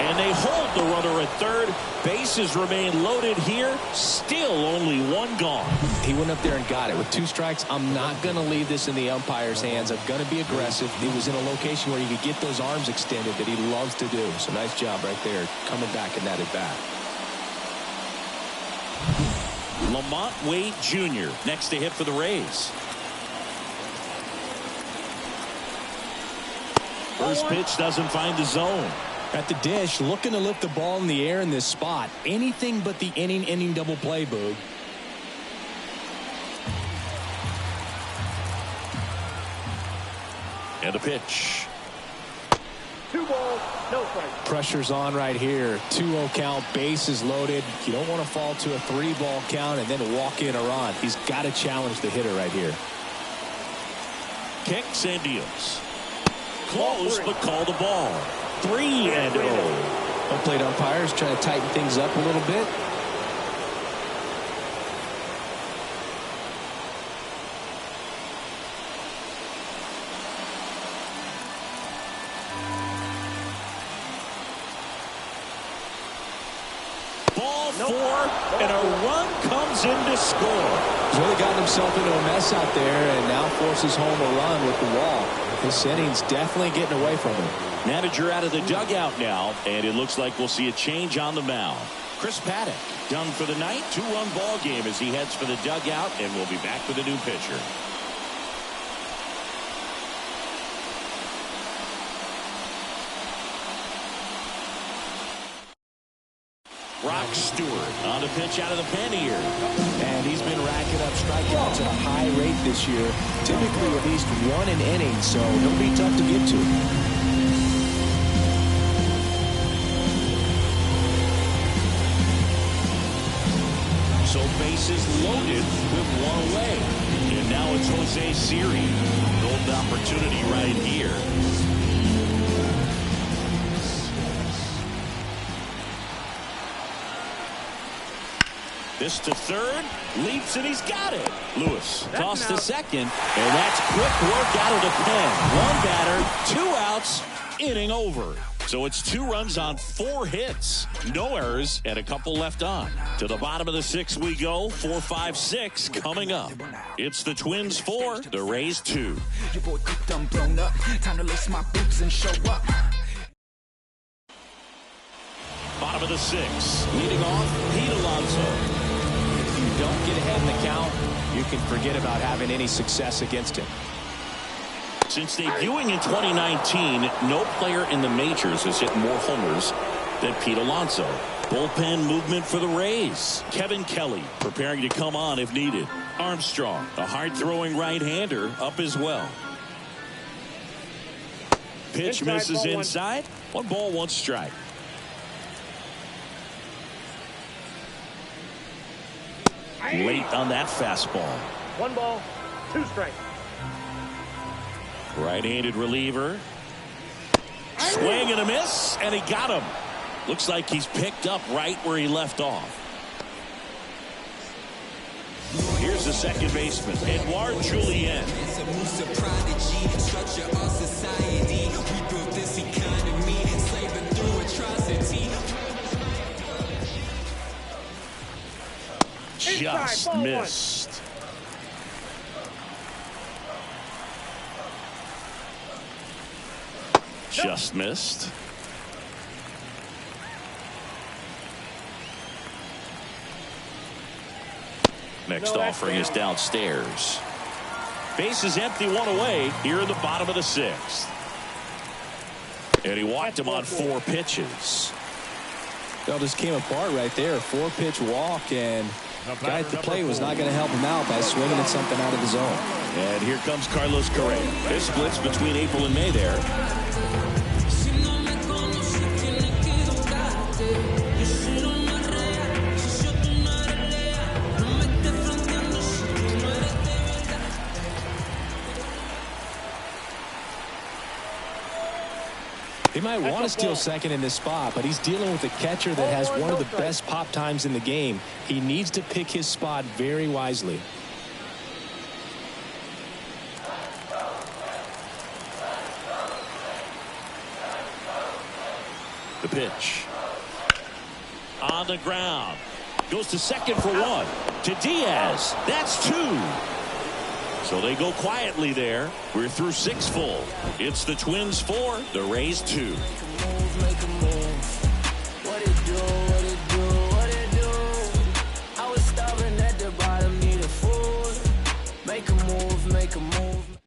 And they hold the runner at third. Bases remain loaded here. Still only 1 gone. He went up there and got it. With 2 strikes, I'm not going to leave this in the umpire's hands. I'm going to be aggressive. He was in a location where he could get those arms extended that he loves to do. So nice job right there coming back in that at bat. Lamont Wade Jr. next to hit for the Rays. First pitch doesn't find the zone. At the dish, looking to lift the ball in the air in this spot. Anything but the inning double play, Boog. And a pitch. 2 balls, no strikes. Pressure's on right here. 2-0 count, bases loaded. You don't want to fall to a 3-ball count and then walk in a run. He's got to challenge the hitter right here. Kicks and deals. Close, but call the ball. 3-0. Home plate umpires trying to tighten things up a little bit. Ball 4, and a run comes in to score. He's really gotten himself into a mess out there and now forces home a run with the walk. This inning's definitely getting away from him. Manager out of the dugout now, and it looks like we'll see a change on the mound. Chris Paddock done for the night. 2-run ball game as he heads for the dugout, and we'll be back with a new pitcher. Rock Stewart on the pitch out of the pen here. And he's been racking up strikeouts at a high rate this year, typically at least one an inning, so he'll be tough to get to. So bases loaded with one away. And now it's Jose Siri. Golden opportunity right here. This to third, leaps and he's got it. Lewis tossed to second, and that's quick work out of the pen. One batter, 2 outs, inning over. So it's 2 runs on 4 hits, no errors, and a couple left on. To the bottom of the 6th we go. 4, 5, 6 coming up. It's the Twins 4, the Rays 2. Your boy cooked, I'm blown up. Time to lace my boots and show up. Bottom of the 6th, leading off, Pete Alonso. If you don't get ahead in the count, you can forget about having any success against him. Since debuting in 2019, no player in the majors has hit more homers than Pete Alonso. Bullpen movement for the Rays. Kevin Kelly preparing to come on if needed. Armstrong, a hard-throwing right-hander, up as well. Pitch misses inside. 1 ball, 1 strike. Late on that fastball. 1 ball, 2 strikes. Right-handed reliever. Swing and a miss, and he got him. Looks like he's picked up right where he left off. Here's the second baseman, Edouard Julien. It's a Musa prodigy, structure our society. We built this economy, enslaving through atrocity. Just missed. Just missed. Next offering is downstairs. Base is empty, 1 away here in the bottom of the 6th. And he walked him on 4 pitches. Well, just came apart right there. 4-pitch walk, and the guy at the plate was not going to help him out by swinging at something out of the zone. And here comes Carlos Correa. This splits between April and May there. He might want to steal second in this spot, but he's dealing with a catcher that has one of the best pop times in the game. He needs to pick his spot very wisely. The pitch. On the ground. Goes to second for 1. To Diaz. That's 2. So they go quietly there. We're through 6 full. It's the Twins 4, the Rays 2. Make a move. What it do, what it do, what it do. I was stubborn at the bottom, need a fool. Make a move, make a move.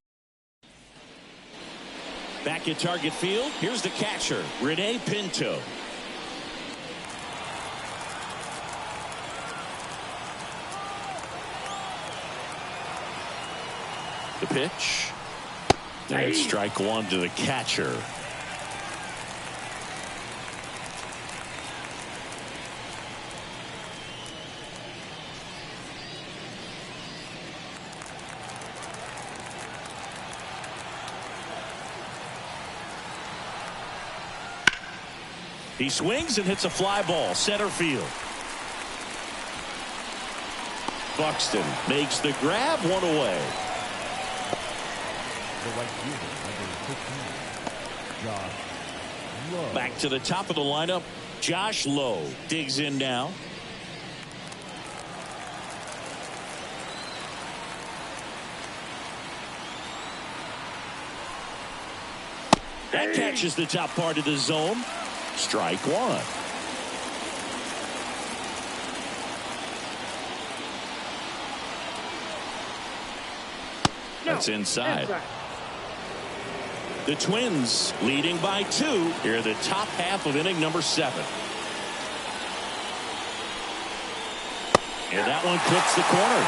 Back at target field, here's the catcher, Rene Pinto. The pitch. And strike 1 to the catcher. He swings and hits a fly ball, center field. Buxton makes the grab, 1 away. The right fielder, number 15, Josh Lowe. Back to the top of the lineup, Josh Lowe digs in now. That catches the top part of the zone. Strike 1. That's inside. The Twins leading by 2 here in the top half of inning number 7. And that one clips the corner.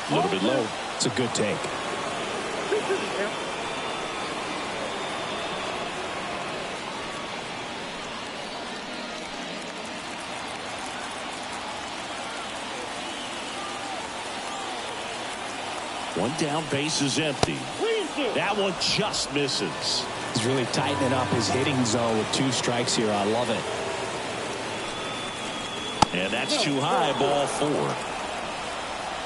A little bit low. It's a good take. One down, base is empty. That one just misses. He's really tightening up his hitting zone with 2 strikes here. I love it. And that's too high, ball 4.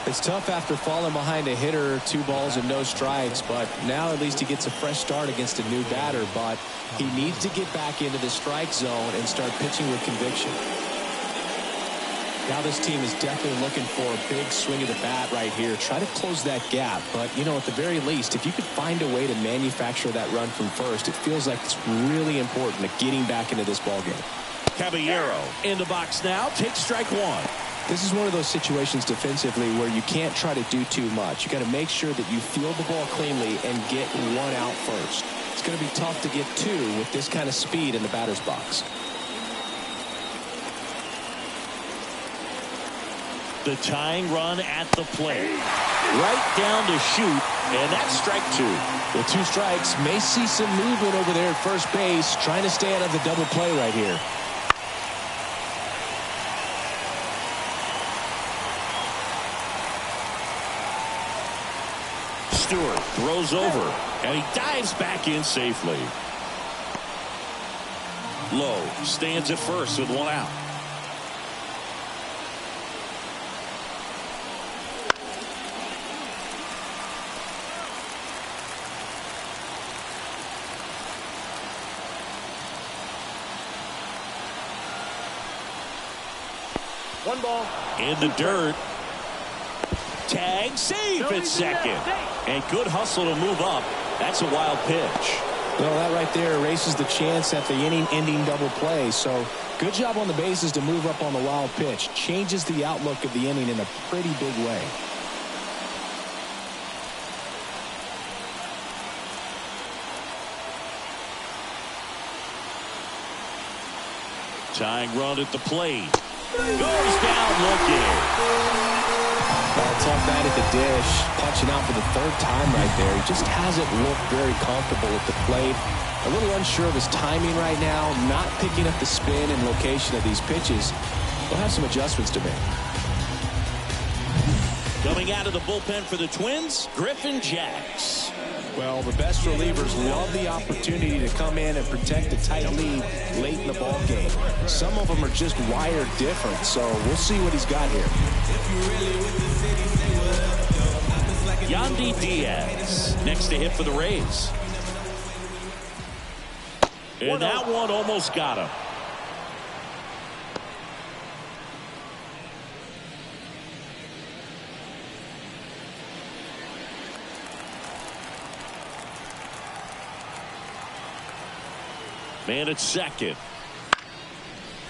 It's tough after falling behind a hitter, 2 balls and no strikes, but now at least he gets a fresh start against a new batter, but he needs to get back into the strike zone and start pitching with conviction. Now this team is definitely looking for a big swing of the bat right here. Try to close that gap, but you know, at the very least, if you could find a way to manufacture that run from first, it feels like it's really important to getting back into this ballgame. Caballero in the box now, takes strike 1. This is one of those situations defensively where you can't try to do too much. You got to make sure that you field the ball cleanly and get 1 out first. It's going to be tough to get 2 with this kind of speed in the batter's box. The tying run at the plate. Right down to shoot, and that's strike 2. With 2 strikes, may see some movement over there at first base, trying to stay out of the double play right here. Stewart throws over, and he dives back in safely. Lowe stands at first with 1 out. One ball. In the dirt. Tag, safe at second. And good hustle to move up. That's a wild pitch. Well, that right there erases the chance at the inning-ending double play. So good job on the bases to move up on the wild pitch. Changes the outlook of the inning in a pretty big way. Tying run at the plate. Goes down looking. Tough night at the dish, punching out for the 3rd time right there. He just hasn't looked very comfortable at the plate. A little unsure of his timing right now, not picking up the spin and location of these pitches. We'll have some adjustments to make. Coming out of the bullpen for the Twins, Griffin Jacks. Well, the best relievers love the opportunity to come in and protect a tight lead late in the ball game. Some of them are just wired different, so we'll see what he's got here. Yandy Diaz next to hit for the Rays. And that one almost got him. Man at second.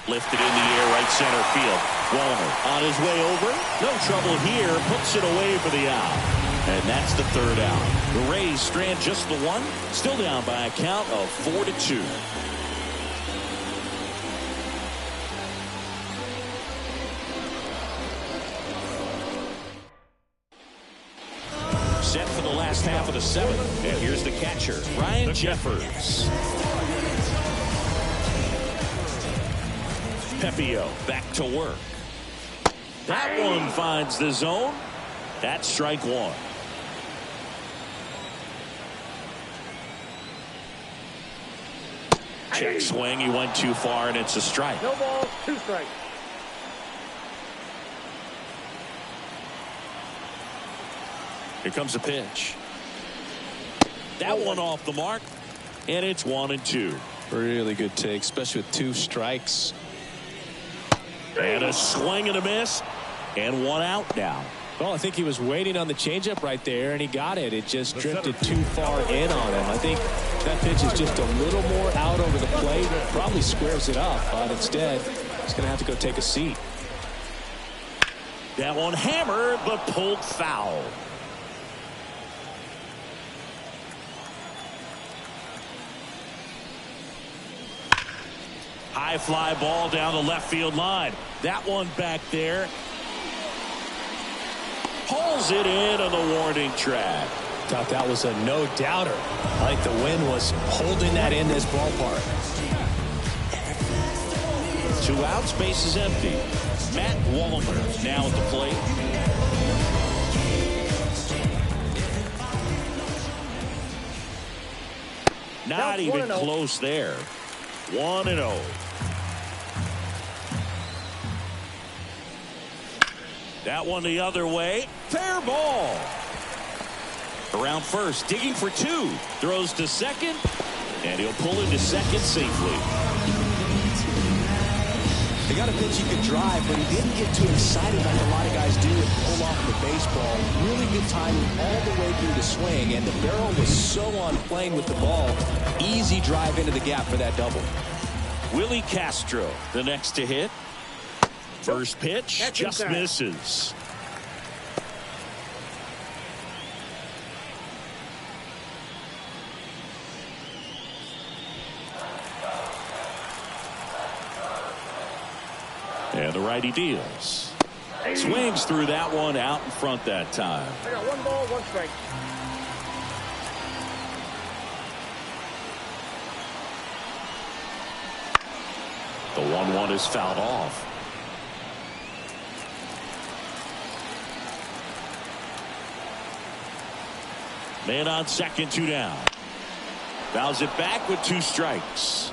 Lifted in the air, right center field. Wallner on his way over. No trouble here. Puts it away for the out. And that's the 3rd out. The Rays strand just the 1. Still down by a count of 4-2. Set for the last half of the 7th. And here's the catcher, Ryan Jeffers. Pepio back to work. That one finds the zone. That's strike 1. Check swing. He went too far, and it's a strike. No ball, 2 strikes. Here comes a pitch. That one off the mark, and it's 1-2. Really good take, especially with 2 strikes. And a swing and a miss, and 1 out now. Well, I think he was waiting on the changeup right there, and he got it. It just drifted too far in on him. I think that pitch is just a little more out over the plate. Probably squares it up, but instead, he's going to have to go take a seat. That one hammered, but pulled foul. High fly ball down the left field line. That one back there. Pulls it in on the warning track. Thought that was a no-doubter. Like the wind was holding that in this ballpark. 2 outs, base is empty. Matt Wallner now at the plate. Not even close there. 1-0. That one the other way. Fair ball. Around first, digging for 2. Throws to second, and he'll pull into second safely. They got a pitch he could drive, but he didn't get too excited like a lot of guys do and pull off the baseball. Really good timing all the way through the swing, and the barrel was so on plane with the ball. Easy drive into the gap for that double. Willie Castro, the next to hit. First pitch, just misses. And the righty deals. Swings through that one, out in front that time. I got 1 ball, 1 strike. The 1-1 is fouled off. Man on second, 2 down. Fouls it back with 2 strikes.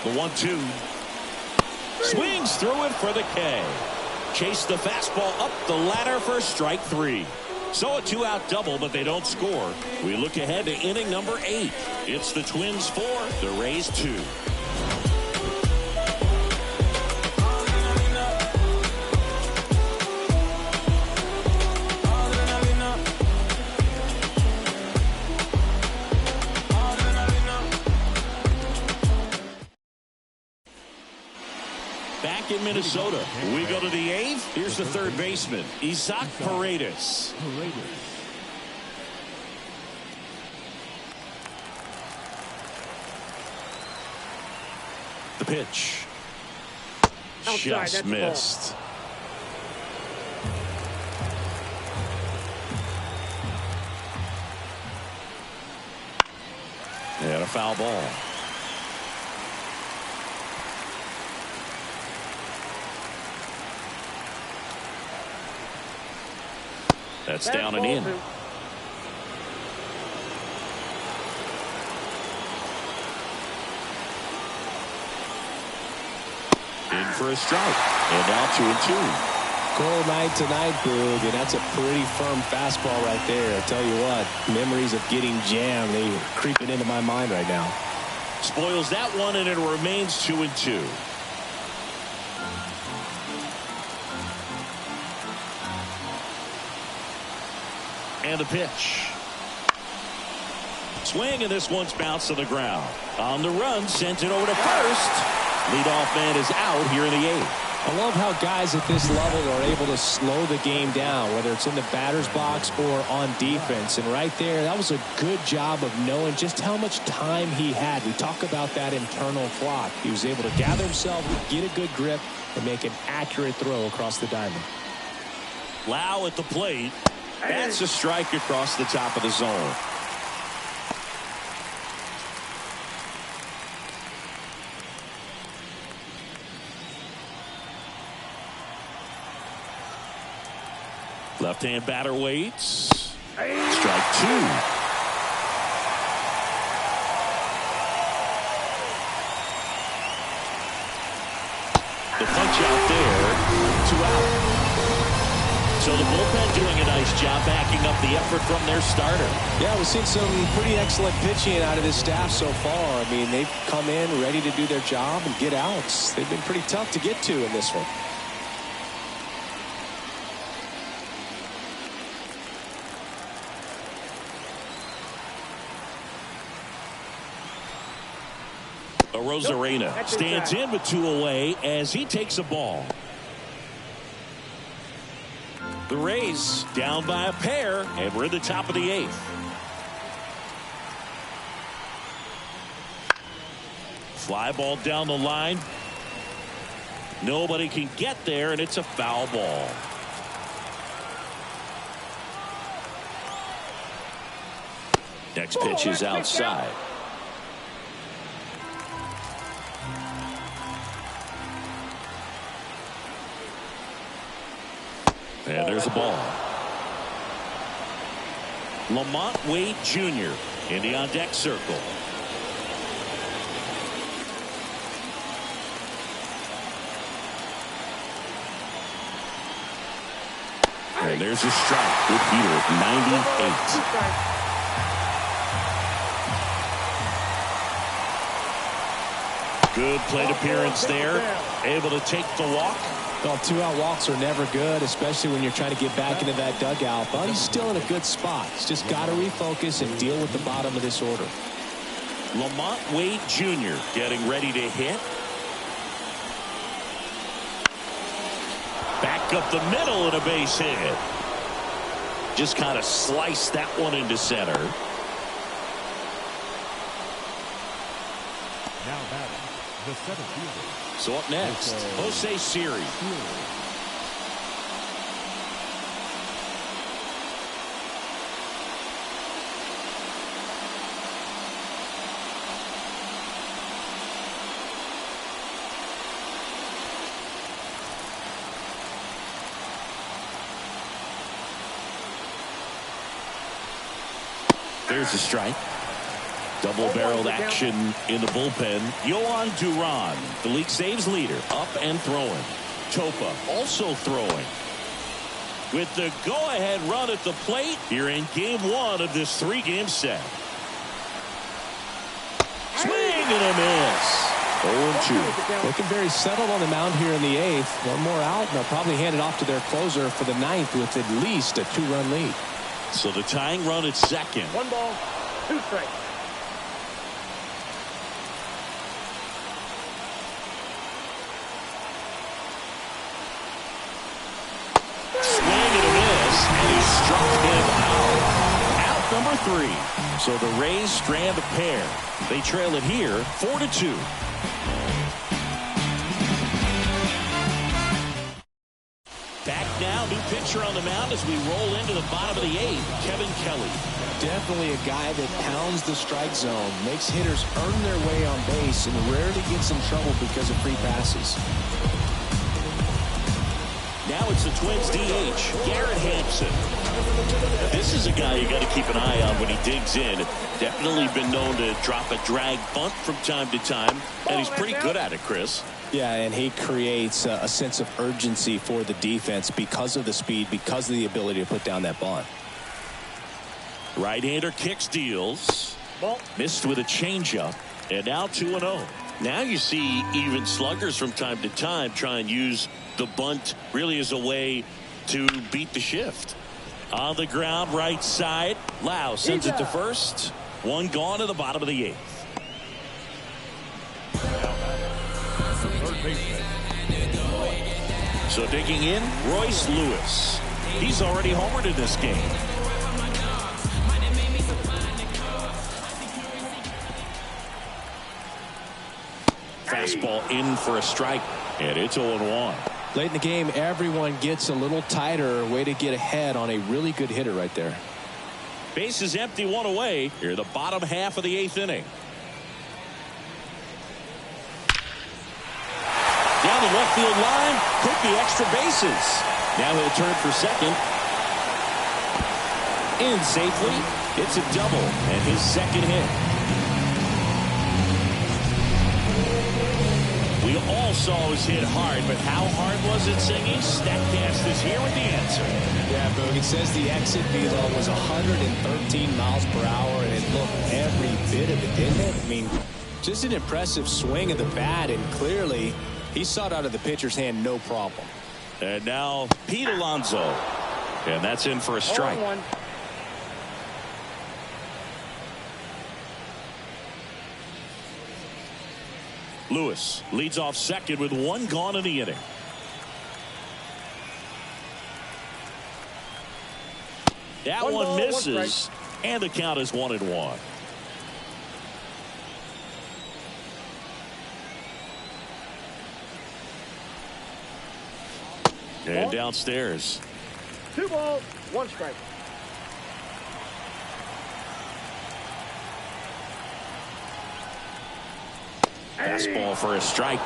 The 1-2. Swings through it for the K. Chase the fastball up the ladder for strike 3. So a 2-out double, but they don't score. We look ahead to inning number 8. It's the Twins 4, the Rays 2. Back in Minnesota, we go to the 8th. Here's the third baseman, Isaac Paredes. The pitch. Just missed. And a foul ball. That's down and in. In for a strike. And now 2-2. Cold night tonight, Boog, and that's a pretty firm fastball right there. I tell you what, memories of getting jammed, they are creeping into my mind right now. Spoils that one, and it remains 2-2. And the pitch. Swing, and this one's bounced to the ground. On the run, sent it over to first. Leadoff man is out here in the 8th. I love how guys at this level are able to slow the game down, whether it's in the batter's box or on defense. And right there, that was a good job of knowing just how much time he had. We talk about that internal clock. He was able to gather himself, get a good grip, and make an accurate throw across the diamond. Lau at the plate. That's a strike across the top of the zone. Left-hand batter waits. Strike 2. The punch out there. 2 out. So the bullpen doing a nice job backing up the effort from their starter. Yeah, we've seen some pretty excellent pitching out of this staff so far. I mean, they've come in ready to do their job and get outs. They've been pretty tough to get to in this one. Rosarena stands in with 2 away as he takes a ball. The Rays down by a pair, and we're at the top of the 8th. Fly ball down the line. Nobody can get there, and it's a foul ball. Next pitch is outside. And there's a ball. Lamont Wade Jr. in the on-deck circle. And there's a strike with Peter at 98. Good plate appearance there. Able to take the walk. Well, 2-out walks are never good, especially when you're trying to get back into that dugout. But he's still in a good spot. He's just got to refocus and deal with the bottom of this order. Lamont Wade Jr. getting ready to hit. Back up the middle and a base hit. Just kind of sliced that one into center. Now batting, the center fielder. So up next, Jose Siri. There's a strike. Double-barreled action in the bullpen. Yohan Duran, the league saves leader, up and throwing. Topa also throwing. With the go-ahead run at the plate here in game 1 of this 3-game set. Swing and a miss. 0-2. Looking very settled on the mound here in the 8th. One more out, and they'll probably hand it off to their closer for the 9th with at least a 2-run lead. So the tying run at second. 1 ball, 2 strikes. Number 3. So the Rays strand a pair. They trail it here 4-2. Back now, new pitcher on the mound as we roll into the bottom of the 8th. Kevin Kelly. Definitely a guy that pounds the strike zone, makes hitters earn their way on base, and rarely gets in trouble because of free passes. Now it's the Twins DH, Garrett Hampson. This is a guy you got to keep an eye on when he digs in. Definitely been known to drop a drag bunt from time to time, and he's pretty good at it, Chris. Yeah, and he creates a sense of urgency for the defense because of the speed, because of the ability to put down that bunt. Right-hander kicks, deals. Missed with a changeup, and now 2-0. Now you see even sluggers from time to time try and use the bunt really as a way to beat the shift. On the ground, right side. Lau sends it to first. 1 gone to the bottom of the 8th. So digging in, Royce Lewis. He's already homered in this game. Fastball in for a strike, and it's 0-1. Late in the game, everyone gets a little tighter. Way to get ahead on a really good hitter right there. Base is empty, 1 away. Here, the bottom half of the 8th inning. Down the left field line, could be extra bases. Now he'll turn for second. In safely. It's a double and his second hit. We all saw his hit hard, but how hard was it, Singy? StatCast is here with the answer. Yeah, Boog, it says the exit velo was 113 miles per hour, and it looked every bit of it, didn't it? I mean, just an impressive swing of the bat, and clearly he saw it out of the pitcher's hand, no problem. And now Pete Alonso, and that's in for a strike. 0-1. Lewis leads off second with 1 gone in the inning. That one misses, and the count is 1-1. And downstairs. 2 balls, 1 strike. Fastball for a strike.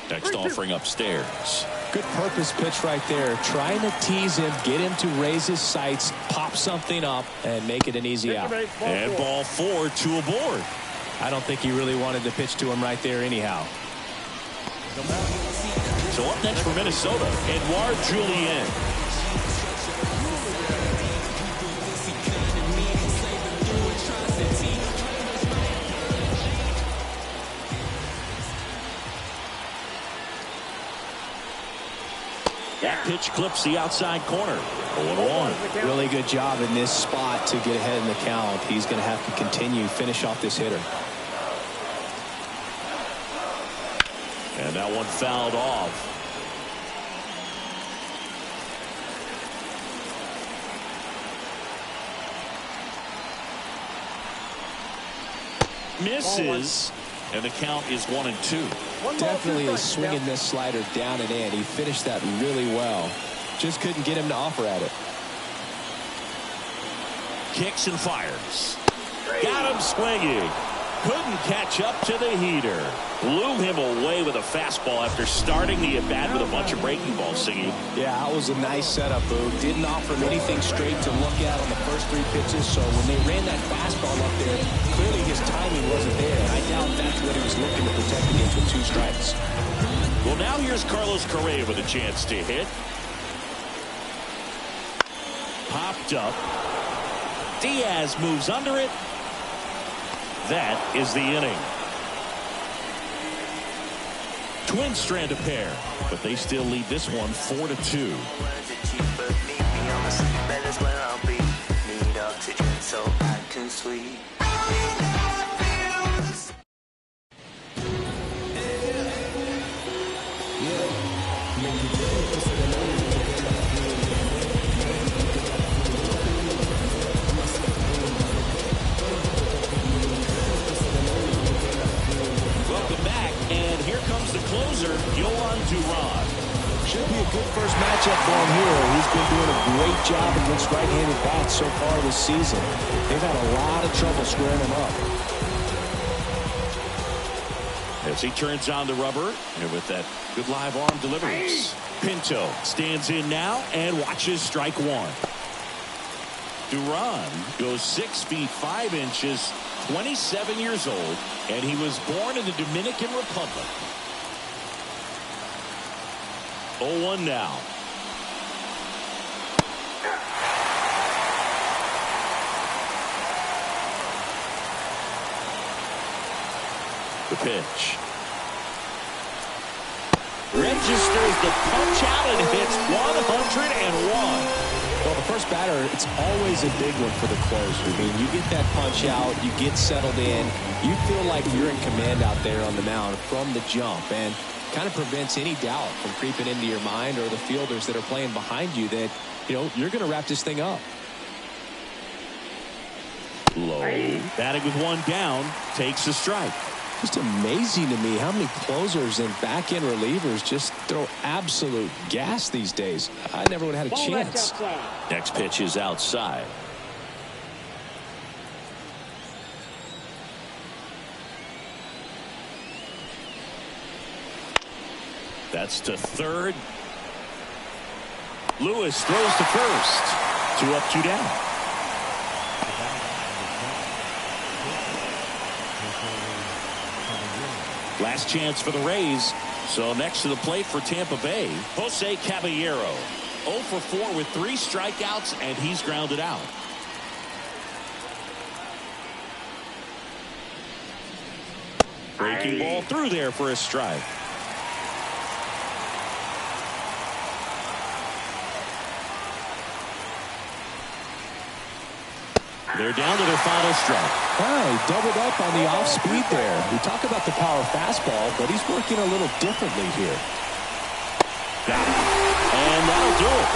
Next offering upstairs. Good purpose pitch right there. Trying to tease him, get him to raise his sights, pop something up, and make it an easy out. And ball 4, 2 aboard. I don't think he really wanted to pitch to him right there anyhow. So up next for Minnesota, Edouard Julien. That pitch clips the outside corner. 0-1. Really good job in this spot to get ahead in the count. He's going to have to continue, finish off this hitter. And that one fouled off. Misses. And the count is 1-2. Definitely is swinging this slider down and in. He finished that really well. Just couldn't get him to offer at it. Kicks and fires. Got him swinging. Couldn't catch up to the heater. Blew him away with a fastball after starting the at-bat with a bunch of breaking balls, Siggy. Yeah, that was a nice setup, Boo. Didn't offer him anything straight to look at on the first 3 pitches, so when they ran that fastball up there, clearly his timing wasn't there, and I doubt that's what he was looking to protect against with 2 strikes. Well, now here's Carlos Correa with a chance to hit. Popped up. Diaz moves under it. That is the inning. Twins strand a pair, but they still lead this one 4-2. Should be a good first matchup for him here. He's been doing a great job against right-handed bats so far this season. They've had a lot of trouble squaring him up. As he turns on the rubber, and with that good live arm deliveries. Pinto stands in now and watches strike 1. Duran goes 6 feet 5 inches, 27 years old, and he was born in the Dominican Republic. 0-1 now. The pitch. Registers the punch out and hits 101. Well, the first batter, it's always a big one for the closer. I mean, you get that punch out, you get settled in, you feel like you're in command out there on the mound from the jump, and kind of prevents any doubt from creeping into your mind or the fielders that are playing behind you that, you know, you're going to wrap this thing up. Low. Batting with 1 down, takes a strike. Just amazing to me how many closers and back-end relievers just throw absolute gas these days. I never would have had a chance. Next pitch is outside. That's to third. Lewis throws to first. 2 up, 2 down. Last chance for the Rays. So next to the plate for Tampa Bay, Jose Caballero. 0 for 4 with 3 strikeouts, and he's grounded out. Breaking ball through there for a strike. They're down to their final strike. Oh, he doubled up on the off-speed there. We talk about the power fastball, but he's working a little differently here. Got it. And that'll do it.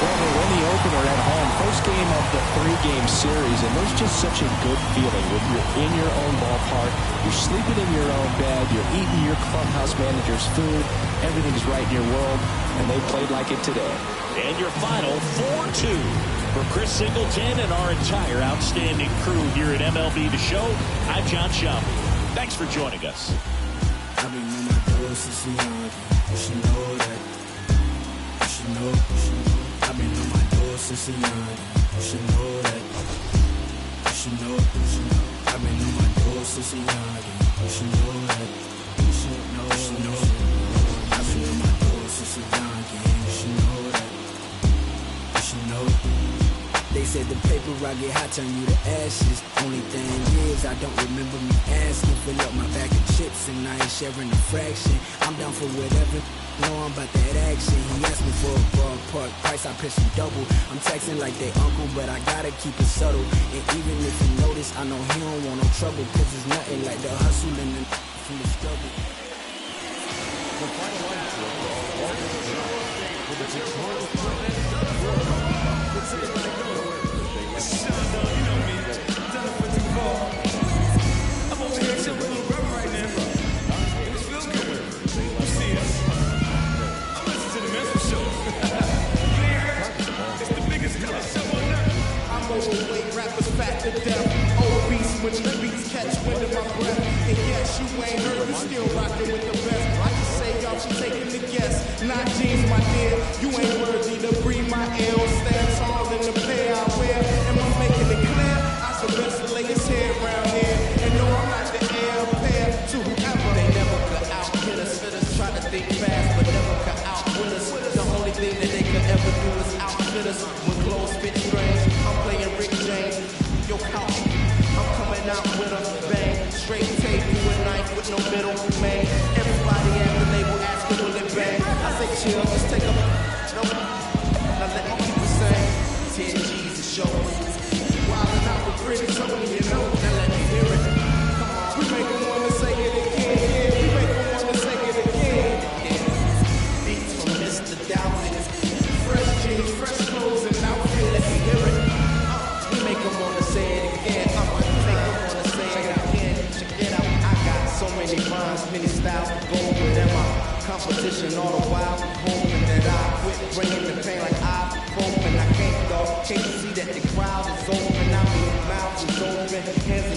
Well, they win the opener at home. First game of the 3-game series, and there's just such a good feeling when you're in your own ballpark, you're sleeping in your own bed, you're eating your clubhouse manager's food, everything's right in your world, and they played like it today. And your final 4-2. For Chris Singleton and our entire outstanding crew here at MLB The Show, I'm John Schaub. Thanks for joining us. I've been on my doors since a young. You should know that. You should know. I've been on my doors since a young. You should know that. You should know. I've been on my doors since a young. You should know that. You should know. I've been on my doors since a young. You should know that. You should know. They said the paper I get hot turn you to ashes. Only thing is I don't remember me asking. Fill up my bag of chips and I ain't sharing a fraction. I'm down for whatever. Know I'm about that action. He asked me for a ballpark price, I pitch him double. I'm texting like they uncle, but I gotta keep it subtle. And even if you notice, I know he don't want no trouble. Cause it's nothing like the hustle and the from the struggle. The final line for the Detroit. I'm over here chilling with a little rubber right now. It feels good. You see us. I'm listening to the mental show. It's the biggest color show on earth. I'm overweight, rappers fat to death. Obese when the beats catch wind of my breath. And yes, you ain't heard, you still rocking with the best. I just say y'all should taking the guess. Not jeans, my dear. You ain't worthy to breathe my L. Stand tall in the pair I wear. Am I making it clear? I the best to lay his head around here. And no, I'm not the heir pair to whoever. They never could out-hit us. Try to think fast, but never could outwit us. The only thing that they could ever do is outfit us. When clothes fit strange, I'm playing Rick James. Yo, couch. I'm coming out with a bang. Straight tape, you a knife with no middle, man. Everybody at the label asking, will it bang? I say chill, just take a... No. Now let me keep it saying. 10 G's to show. Wildin' out with pretty Tony, you know. Now let me hear it. Come on. We make them wanna say it again. Yeah, we make them wanna say it again. Yeah. Beats from Mr. Doubted. Fresh jeans, fresh clothes, and outfit. Let me hear it. We make them wanna say it again. We make them wanna say it again. Check it out. I got so many rhymes, many styles to go with. And my competition all the while. Hoping that I quit bringing the pain like I'm hoping I can't go. Can't you see that the crowd is open? I mean, mouth is open, hands